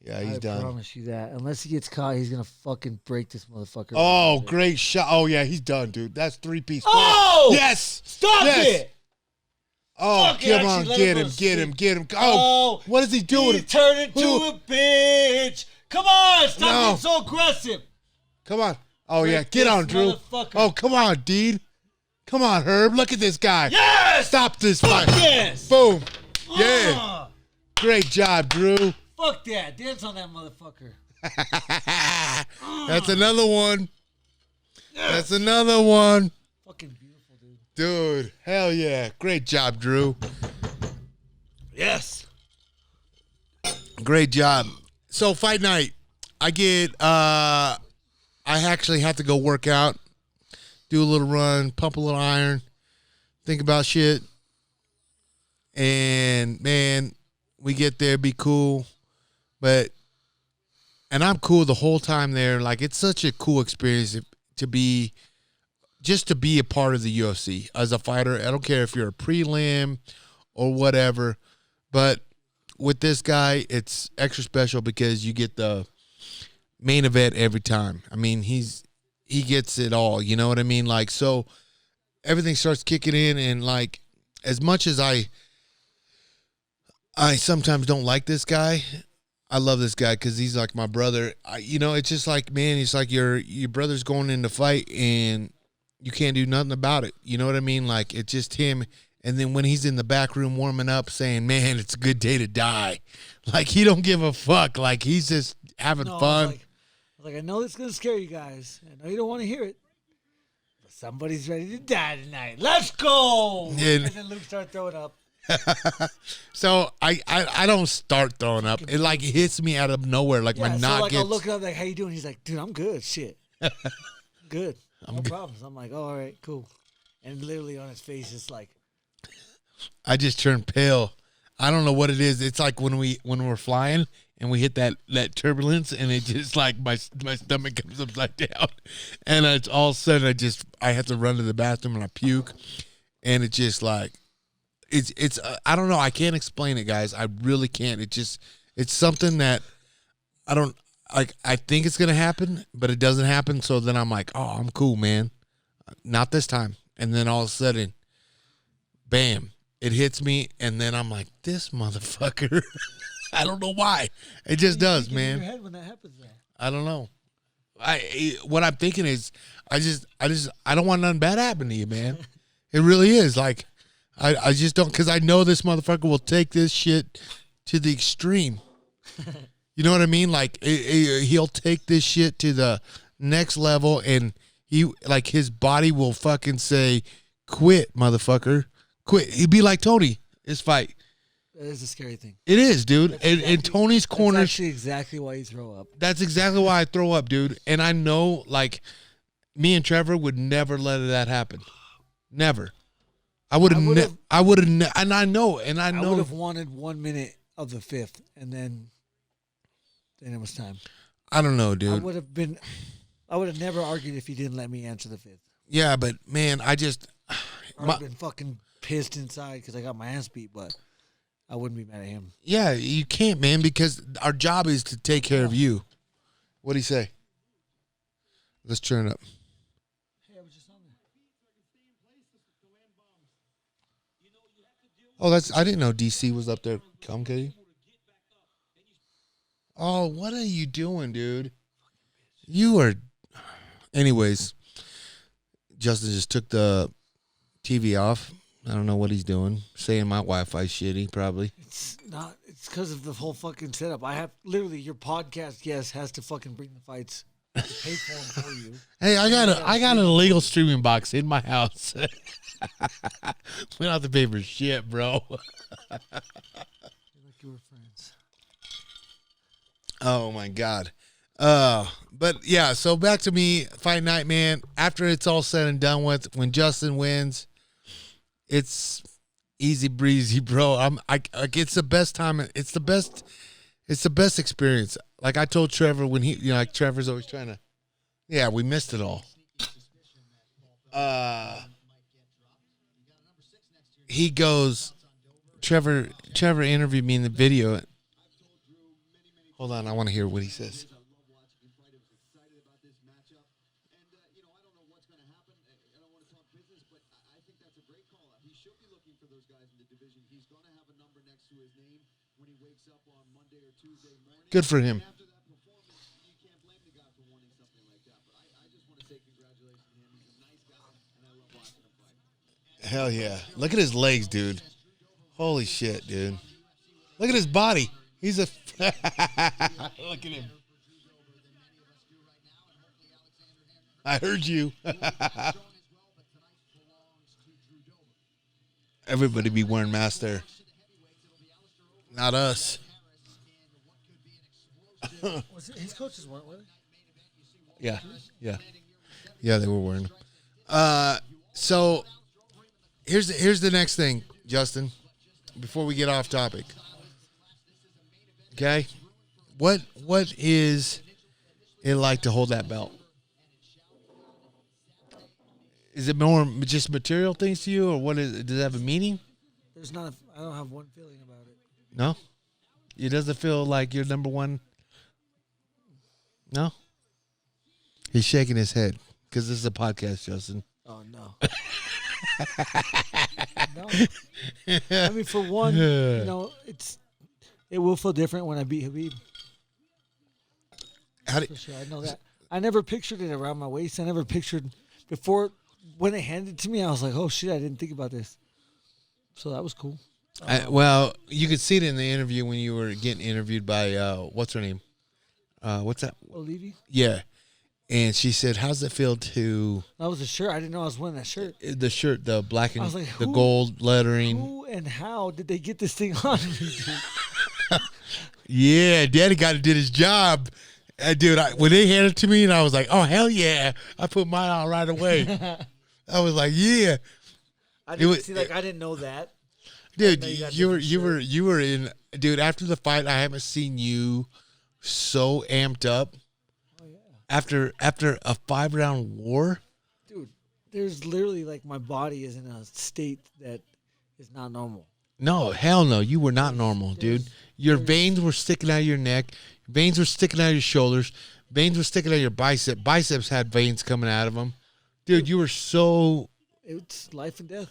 Yeah, he's I done. promise you that. Unless he gets caught, he's gonna fucking break this motherfucker. Oh, great shot. Oh, yeah, he's done, dude. That's 3-piece. Oh! Yes. Stop Yes. it! Oh, Fuck it, come on. actually, let Get him him, go to get him, sleep. get him. Oh, what is he doing? He turned into Who? a bitch. Come on, stop No. being so aggressive. Come on. Oh, Break yeah. Get this on, Drew. motherfucker. Oh, come on, Dean. Come on, Herb. Look at this guy. Yes! Stop this fight. Yes! Boom. Yeah. Great job, Drew. Fuck that. Dance on that motherfucker. That's another one. That's another one. Fucking beautiful, dude. Dude, hell yeah. Great job, Drew. Yes. Great job. So fight night, I actually have to go work out, do a little run, pump a little iron, think about shit. And man, we get there, be cool. And I'm cool the whole time there. Like, it's such a cool experience to be a part of the UFC as a fighter. I don't care if you're a prelim or whatever, but with this guy, it's extra special because you get the main event every time. I mean, he gets it all. You know what I mean? Like, so everything starts kicking in, and like, as much as I sometimes don't like this guy, I love this guy because he's like my brother. It's just like, man, he's like your brother's going in the fight and you can't do nothing about it. You know what I mean? Like, it's just him. And then when he's in the back room warming up saying, man, it's a good day to die. Like, he don't give a fuck. Like, he's just having fun. I know this is going to scare you guys. I know you don't want to hear it. But somebody's ready to die tonight. Let's go. And then Luke started throwing up. So I don't start throwing up. It like hits me out of nowhere. Like, my knock I'll gets. look up like, how you doing? He's like, dude, I'm good. Shit. Good. No problems. I'm like, oh, all right, cool. And literally on his face, it's like, I just turned pale. I don't know what it is. It's like when we're flying and we hit that turbulence, and it just like my stomach comes upside down, and it's all of a sudden I have to run to the bathroom and I puke, and it's just like it's I don't know. I can't explain it, guys. I really can't. It's something that I don't like. I think it's gonna happen, but it doesn't happen. So then I'm like, oh, I'm cool, man. Not this time. And then all of a sudden, bam. It hits me, and then I'm like, this motherfucker. I don't know why. It just does, in man. your head when that happens, though? I don't know. What I'm thinking is, I don't want nothing bad happen to you, man. It really is. Like, I just don't, because I know this motherfucker will take this shit to the extreme. You know what I mean? Like he'll take this shit to the next level, and his body will fucking say, "Quit, motherfucker, quit." He'd be like Tony, his fight. That is a scary thing. It is, dude. And Tony's corner. That's actually exactly why you throw up. That's exactly why I throw up, dude. And I know, like, me and Trevor would never let that happen. Never. I would have. And I know. I would have wanted 1 minute of the fifth, and then it was time. I don't know, dude. I would have never argued if he didn't let me answer the fifth. Yeah, but man, I just. I would have been fucking pissed inside because I got my ass beat, but I wouldn't be mad at him. Yeah, you can't, man, because our job is to take care of you. What'd he say? Let's turn it up. Hey, I was just on there. Oh, I didn't know DC was up there. Come, Katie. Oh, what are you doing, dude? You are. Anyways, Justin just took the TV off. I don't know what he's doing. Saying my Wi-Fi shitty, probably. It's not. It's because of the whole fucking setup. I have literally your podcast guest has to fucking bring the fights. Pay for them for you. Hey, I got an illegal streaming box in my house. We don't have to pay for shit, bro. Like you were friends. Oh my God. But yeah, so back to me, Fight Night, man. After it's all said and done with, when Justin wins, it's easy breezy, bro. It's the best time. It's the best experience. Like I told Trevor when like Trevor's always trying to, yeah, we missed it all. He goes, Trevor interviewed me in the video. Hold on, I want to hear what he says. Good for him. Hell yeah. Look at his legs, dude. Holy shit, dude. Look at his body. He's a... Look at him. I heard you. Everybody be wearing masks there. Not us. His coaches weren't, were they? Yeah. Yeah, they were wearing them. So here's the next thing, Justin, before we get off topic. Okay? What is it like to hold that belt? Is it more just material things to you, or does it have a meaning? I don't have one feeling about it. No? It doesn't feel like you're number one? No? He's shaking his head because this is a podcast, Justin. Oh, no. No. I mean, for one, it will feel different when I beat Habib. For sure, I know that. I never pictured it around my waist. I never pictured before when they handed it to me. I was like, "Oh shit, I didn't think about this." So that was cool. Well, you could see it in the interview when you were getting interviewed by what's her name? What's that? Olivia? Yeah. And she said, "How's it feel to?" That was a shirt. I didn't know I was wearing that shirt. The shirt, the black and like, the gold lettering. Who and how did they get this thing on me, dude? Yeah, Daddy did his job. Dude, when they handed it to me, and I was like, "Oh hell yeah!" I put mine on right away. I was like, "Yeah." I didn't know that. Dude, you were in. Dude, after the fight, I haven't seen you so amped up. Oh yeah. After a 5-round war. Dude, there's literally like my body is in a state that is not normal. No, hell no. You were not normal, dude. Your veins were sticking out of your neck. Veins were sticking out of your shoulders. Veins were sticking out of your bicep. Biceps had veins coming out of them. Dude, you were so... It's life and death.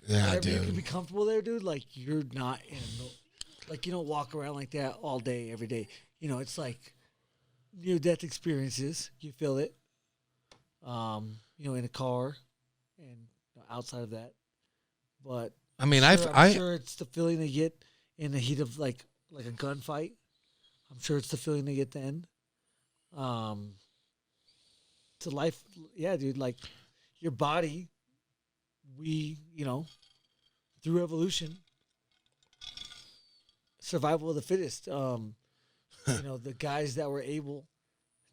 Yeah, whenever dude. you can be comfortable there, dude, like you're not in... Like you don't walk around like that all day, every day. You know, it's like near-death experiences. You feel it. In a car and outside of that. But... I mean, I'm sure it's the feeling they get in the heat of like a gunfight. I'm sure it's the feeling they get then. It's a life, yeah, dude. Like your body, through evolution, survival of the fittest. The guys that were able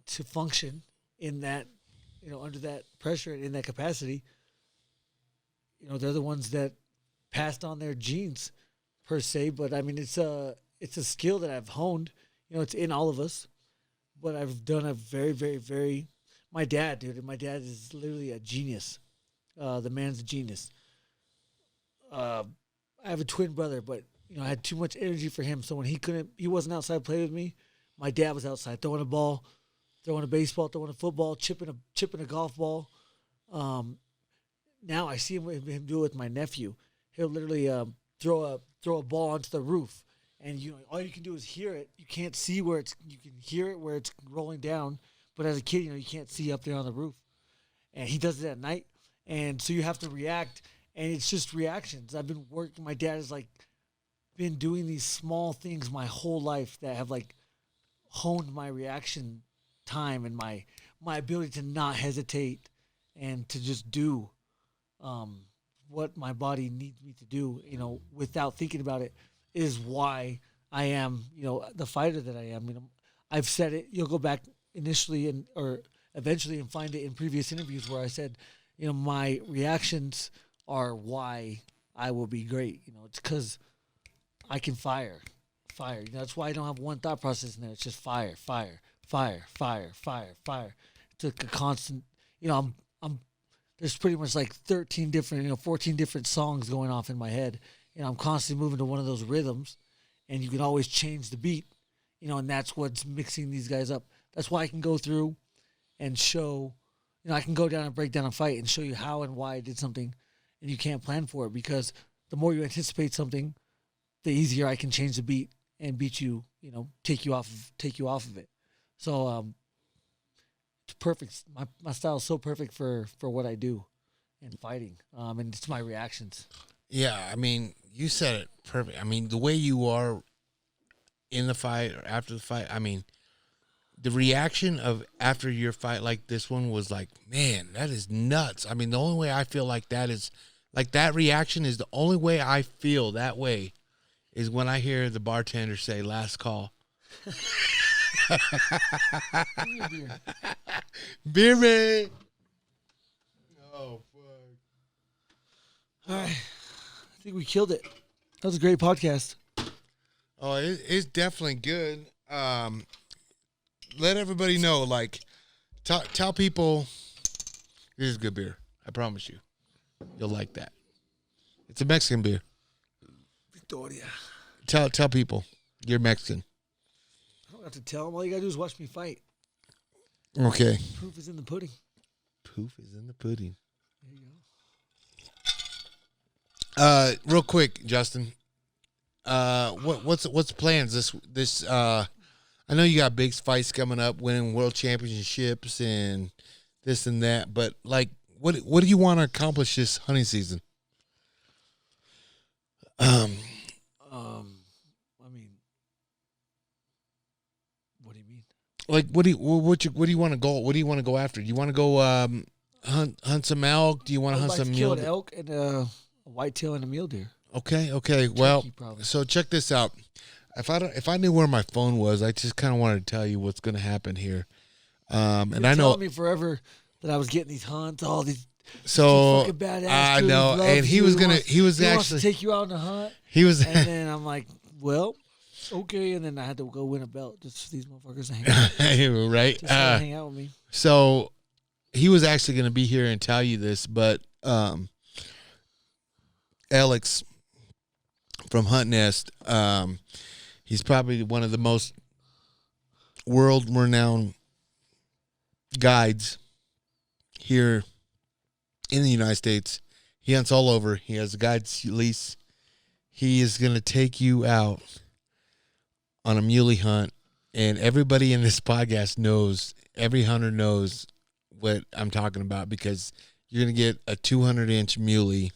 to function in that, under that pressure and in that capacity, they're the ones that passed on their genes per se. But I mean, it's a skill that I've honed. It's in all of us. But I've done a very, very, very. My dad, dude. My dad is literally a genius. The man's a genius. I have a twin brother, but I had too much energy for him. So when he wasn't outside playing with me. My dad was outside throwing a ball, throwing a baseball, throwing a football, chipping a golf ball. Now I see him do it with my nephew. He'll literally throw a ball onto the roof, and all you can do is hear it. You can't see where you can hear it where it's rolling down. But as a kid, you can't see up there on the roof, and he does it at night, and so you have to react, and it's just reactions. I've been working. My dad has been doing these small things my whole life that have honed my reaction time and my ability to not hesitate and to just do what my body needs me to do, without thinking about it, is why I am, the fighter that I am. I've said it. You'll go back initially or eventually and find it in previous interviews where I said, my reactions are why I will be great. It's because I can fire. That's why I don't have one thought process in there. It's just fire. It's like a constant. There's pretty much 13 different, 14 different songs going off in my head, I'm constantly moving to one of those rhythms, and you can always change the beat, and that's what's mixing these guys up. That's why I can go through and show, I can go down and break down a fight and show you how and why I did something, and you can't plan for it because the more you anticipate something, the easier I can change the beat and beat you, take you off of it. So it's perfect. My style is so perfect for what I do in fighting, and it's my reactions. Yeah, I mean, you said it perfect. I mean, the way you are in the fight or after the fight, I mean, the reaction of after your fight like this one was man, that is nuts. I mean, the only way I feel like that is, that reaction is the only way I feel that way is when I hear the bartender say, "Last call." Beer man. Oh, fuck. All right. I think we killed it. That was a great podcast. Oh, it's definitely good. Let everybody know, tell people this is good beer. I promise you. You'll like that. It's a Mexican beer. Victoria. Tell people you're Mexican. I don't have to tell them. All you got to do is watch me fight. Okay. Proof is in the pudding. Proof is in the pudding. There you go. Real quick, Justin. What's the plans this I know you got big fights coming up, winning world championships and this and that, but what do you want to accomplish this hunting season? I mean, what do you mean? What do you want to go? What do you want to go after? Do you want to go hunt some elk? Do you want to hunt some mule? Kill an elk and a whitetail and a mule deer. Okay. Well, probably. so check this out. If I knew where my phone was, I just kind of wanted to tell you what's going to happen here. And I know telling me forever that I was getting these hunts, all these. So fucking badass I dude, know, and he was wants to take you out on a hunt. He was, and then I'm like, well, okay, and then I had to go win a belt just for these motherfuckers to hang out. Right? Just to hang out with me. So he was actually going to be here and tell you this, but Alex from Hunt Nest, he's probably one of the most world-renowned guides here in the United States. He hunts all over. He has a guide's lease. He is going to take you out on a muley hunt, and everybody in this podcast knows, every hunter knows what I'm talking about, because you're going to get a 200-inch muley,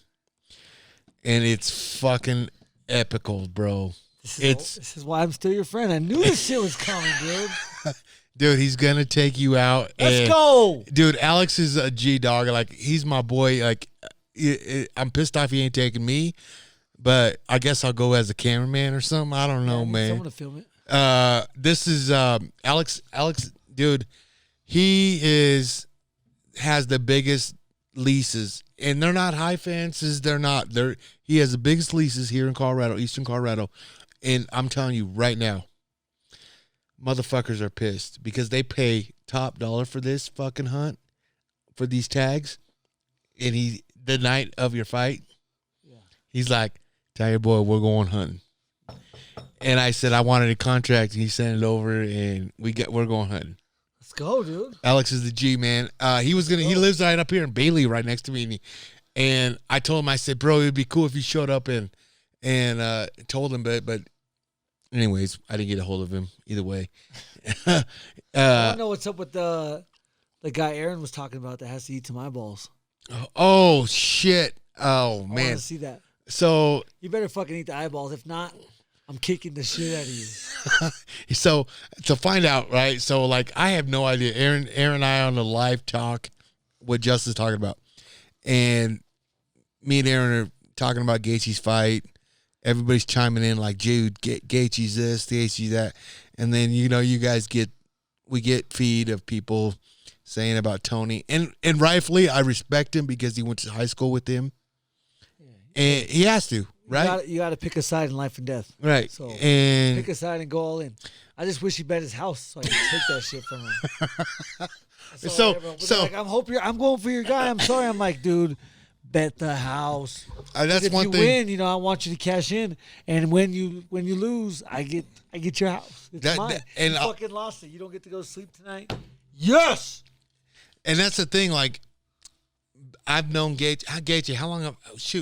and it's fucking epical, bro. This is why I'm still your friend. I knew this shit was coming, dude. Dude, he's gonna take you out. Let's go, dude. Alex is a G dog. Like, he's my boy. Like, I'm pissed off he ain't taking me, but I guess I'll go as a cameraman or something. I don't know, man. Someone to film it. This is Alex. Alex, dude, has the biggest leases, and they're not high fences. They're not. He has the biggest leases here in Colorado, Eastern Colorado, and I'm telling you right now, motherfuckers are pissed because they pay top dollar for this fucking hunt, for these tags, and the night of your fight, he's like, "Tell your boy we're going hunting." And I said I wanted a contract, and he sent it over, and we're going hunting. Let's go, dude. Alex is the G, man. He lives right up here in Bailey, right next to me, and I told him, I said, bro, it'd be cool if you showed up and told him, but anyways, I didn't get a hold of him either way. I don't know what's up with the guy Aaron was talking about that has to eat some eyeballs. Oh shit! Oh I man, want to see that. So you better fucking eat the eyeballs. If not, I'm kicking the shit out of you. So to find out, right? So like, I have no idea. Aaron and I on the live talk, what Justin's talking about, and me and Aaron are talking about Gaethje's fight. Everybody's chiming in like, Jude, Gaethje's this, Gaethje's that, and then you guys we get feed of people saying about Tony, and rightfully I respect him because he went to high school with him, and he has to. Right, you got to pick a side in life and death. Right, so and pick a side and go all in. I just wish he bet his house so I could take that shit from him. So like, I'm going for your guy. I'm sorry. I'm like, dude, bet the house. That's if one you thing. Win, I want you to cash in, and when you lose, I get your house. It's mine. And you fucking lost it. You don't get to go to sleep tonight. Yes. And that's the thing. Like, I've known Gaethje. How long?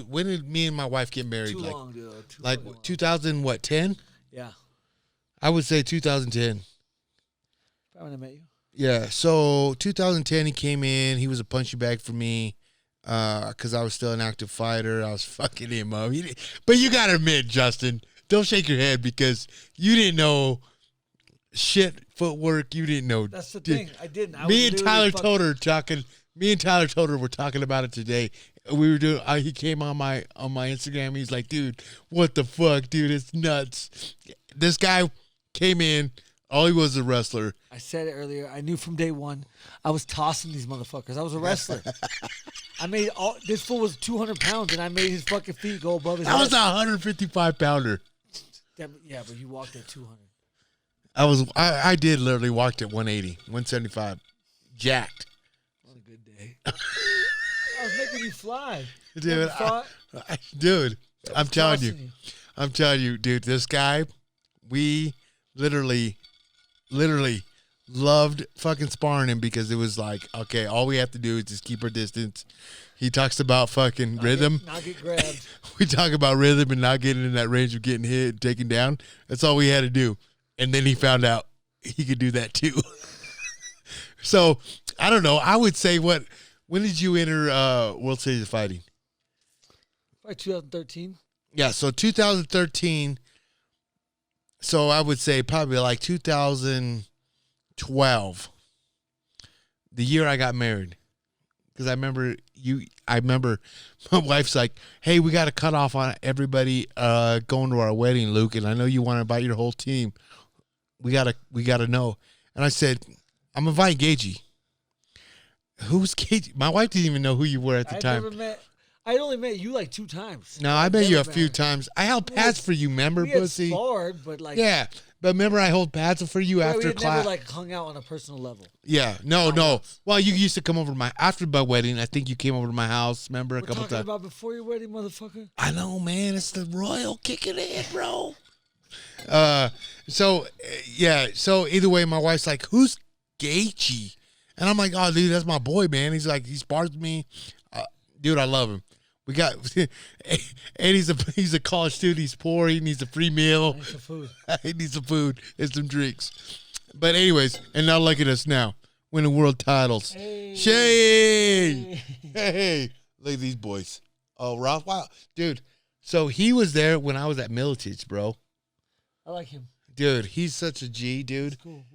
When did me and my wife get married? Too long, dude. Like 2010? Yeah. I would say 2010. Probably when I met you. Yeah. So 2010, he came in. He was a punching bag for me because I was still an active fighter. I was fucking him up. But you got to admit, Justin, don't shake your head because you didn't know shit footwork. You didn't know. That's the thing. I didn't. Me and Tyler Toder were talking about it today. We were doing. He came on my Instagram. He's like, dude, what the fuck, dude? It's nuts. This guy came in. All he was a wrestler. I said it earlier. I knew from day one. I was tossing these motherfuckers. I was a wrestler. This fool was 200 pounds, and I made his fucking feet go above his head. I was a 155 pounder. Yeah, but you walked at 200. I did literally walked at 180, 175. Jacked. What a good day. I was making you fly. Dude, I'm telling you, dude, this guy, we literally loved fucking sparring him because it was like, okay, all we have to do is just keep our distance. He talks about fucking rhythm. Not get grabbed. We talk about rhythm and not getting in that range of getting hit and taken down. That's all we had to do. And then he found out he could do that too. So, I don't know. I would say when did you enter World Series of Fighting? By 2013. Yeah, so 2013. So I would say probably like 2012. The year I got married. Because I remember my wife's like, hey, we got to cut off on everybody going to our wedding, Luke, and I know you want to invite your whole team. We gotta know. And I said, I'm inviting Gaethje. Who's Gaethje? My wife didn't even know who you were at the time. I only met you like 2 times. No, I met you a few times. I held pads for you, remember, pussy? Sparred, but like, yeah, but remember I held pads for you after class. Never like hung out on a personal level. Yeah, no. Well, you used to come over to after my wedding. I think you came over to my house. Remember a couple times. Talking about before your wedding, motherfucker. I know, man. It's the royal kicking in, bro. So either way, my wife's like, who's Gaethje? And I'm like, oh, dude, that's my boy, man. He's like, he spars with me. Dude, I love him. We got, and he's a college student. He's poor. He needs a free meal. He needs some food. He needs some food and some drinks. But anyways, and now look at us now, winning world titles. Hey. Hey, look at these boys. Oh, Ralph, wow, dude, So he was there when I was at Militich, bro. I like him. Dude, he's such a G, dude. It's cool.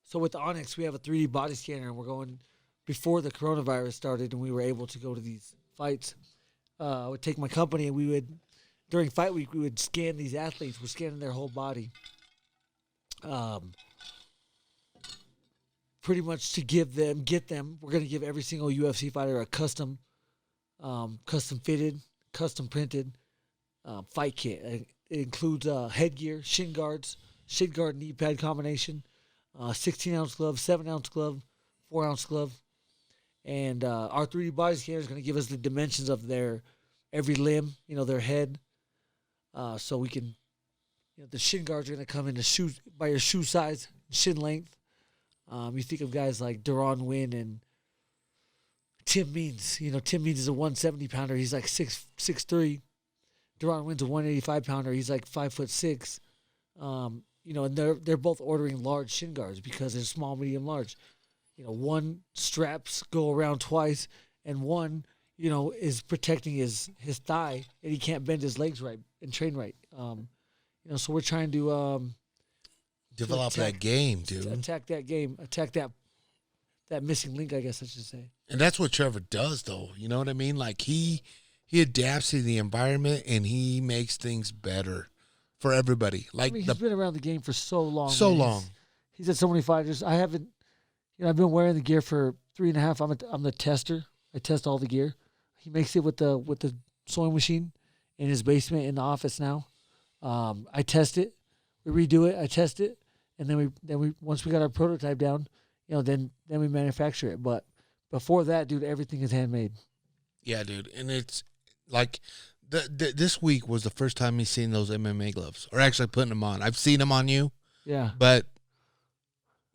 So with the Onyx, we have a 3D body scanner, and we're going before the coronavirus started, and we were able to go to these fights. I would take my company, and we would during fight week we would scan these athletes. We're scanning their whole body. Pretty much to get them. We're gonna give every single UFC fighter a custom fitted, custom printed fight kit. It includes headgear, shin guards, shin guard knee pad combination, 16-ounce glove, 7-ounce glove, 4-ounce glove, and our 3D body scanner is going to give us the dimensions of their every limb, their head, so we can. The shin guards are going to come in by your shoe size, shin length. You think of guys like Deron Wynn and Tim Means. Tim Means is a 170-pounder. He's like 6'3". Deron Wynn's a 185-pounder. He's like 5'6". And they're both ordering large shin guards because they're small, medium, large. One straps go around twice, and one, is protecting his thigh, and he can't bend his legs right and train right. So we're trying to develop that game, dude. Attack that game. Attack that missing link, I guess I should say. And that's what Trevor does, though. You know what I mean? Like he adapts to the environment and he makes things better for everybody. Like he's been around the game for so long. So long. He's had so many fighters. I haven't. I've been wearing the gear for 3.5. I'm the tester. I test all the gear. He makes it with the sewing machine in his basement in the office now. I test it. We redo it. I test it, and then we once we got our prototype down, then we manufacture it. But before that, dude, everything is handmade. Yeah, dude, and it's like this week was the first time he's seen those MMA gloves, or actually putting them on. I've seen them on you. Yeah. But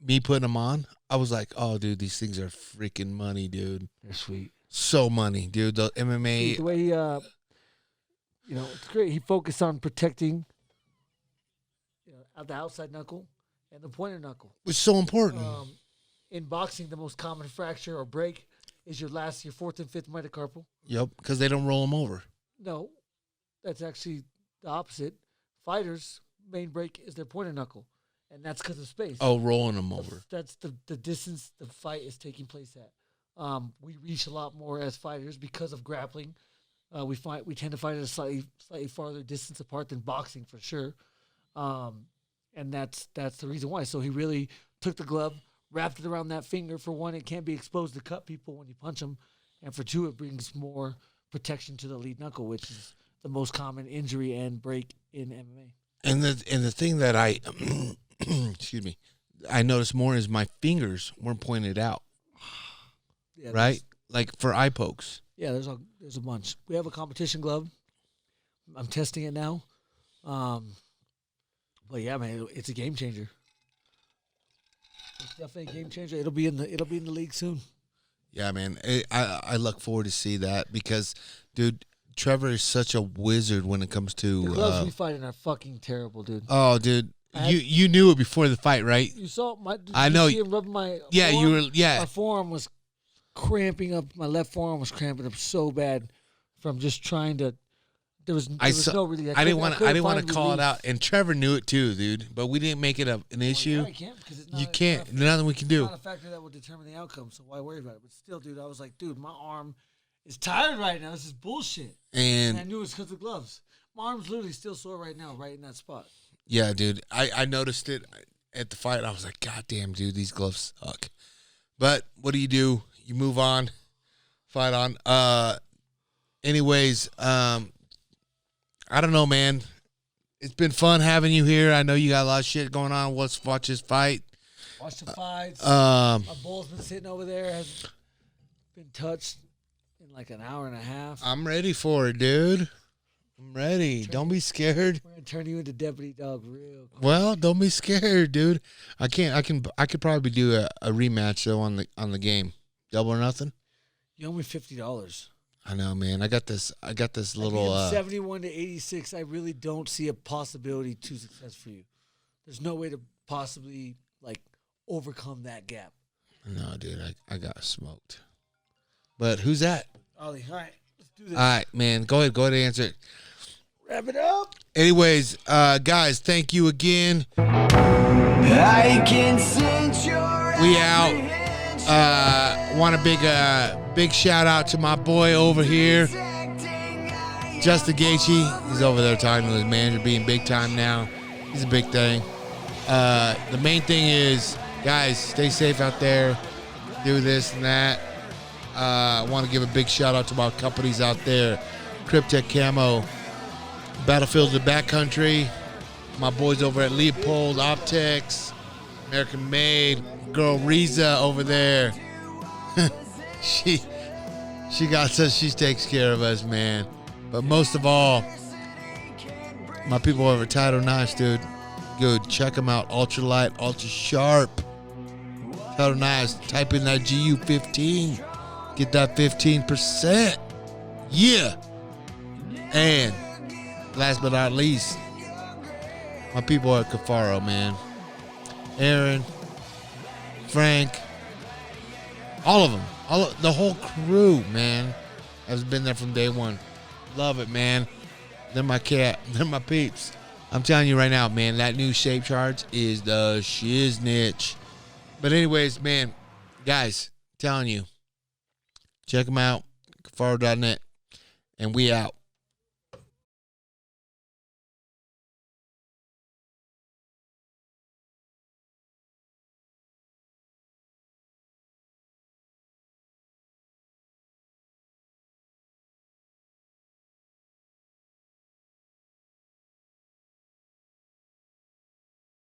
me putting them on, I was like, oh, dude, these things are freaking money, dude. They're sweet. So money, dude. The MMA. The way he, it's great. He focused on protecting, the outside knuckle and the pointer knuckle. It's so important. In boxing, the most common fracture or break is your fourth and fifth metacarpal. Yep, because they don't roll them over. No, that's actually the opposite. Fighters' main break is their pointer knuckle, and that's because of space. Oh, rolling them over. That's the distance the fight is taking place at. We reach a lot more as fighters because of grappling. We tend to fight at a slightly farther distance apart than boxing for sure, and that's the reason why. So he really took the glove, wrapped it around that finger. For one, it can't be exposed to cut people when you punch them, and for two, it brings more protection to the lead knuckle, which is the most common injury and break in MMA. And the thing that I excuse me, I noticed more is my fingers weren't pointed out. Yeah, right? Like for eye pokes. Yeah, there's a bunch. We have a competition glove. I'm testing it now. But yeah, man, it's a game changer. It's definitely a game changer. It'll be in the league soon. Yeah, man. I look forward to see that because, dude, Trevor is such a wizard when it comes to the gloves we fight in are fucking terrible, dude. Oh, dude. You knew it before the fight, right? You saw my. I know. You see him rubbing my. Yeah, forearm? you were. Yeah. My forearm was cramping up. My left forearm was cramping up so bad from just trying to. There was no really. I didn't want to call it out, and Trevor knew it too, dude. But we didn't make it an issue. Yeah, I can't because it's not. You can't. There's nothing we can do. It's not a factor that will determine the outcome. So why worry about it? But still, dude, I was like, dude, my arm is tired right now. This is bullshit. And I knew it was because of gloves. My arm's literally still sore right now, right in that spot. Yeah, dude. I noticed it at the fight. I was like, God damn, dude, these gloves suck. But what do? You move on, fight on. Anyways, I don't know, man. It's been fun having you here. I know you got a lot of shit going on. Let's watch this fight. Watch the fights. My bull's been sitting over there. Hasn't been touched in like an hour and a half. I'm ready for it, dude. I'm ready. Don't be scared. We're gonna turn you into Deputy Dog real quick. Well, don't be scared, dude. I could probably do a rematch though on the game. Double or nothing. You owe me $50. I know, man. I got this little 71 to 86. I really don't see a possibility to success for you. There's no way to possibly overcome that gap. No, dude. I got smoked. But who's that? Ollie, all right. do this. All right, man. Go ahead and answer it. Wrap it up. Anyways, guys, thank you again. I can sense your We out. Want a big shout out to my boy over here, Justin Gaethje. He's over there talking to his manager, being big time now. He's a big thing. The main thing is, guys, stay safe out there. Do this and that. I want to give a big shout out to my companies out there. Cryptech Camo, Battlefield of the Backcountry, my boys over at Leopold Optics, American Made, girl Riza over there. she got us. She takes care of us, man. But most of all, my people over at Title Knives, dude. Good. Check them out. Ultralight, ultra sharp. Title Knives. Type in that GU15. Get that 15%. Yeah. And last but not least, my people at Cafaro, man. Aaron, Frank, all of them. The whole crew, man, has been there from day one. Love it, man. They're my cat. They're my peeps. I'm telling you right now, man, that new shape charge is the shiznitch. But anyways, man, guys, telling you, check them out, Cafaro.net, and we out.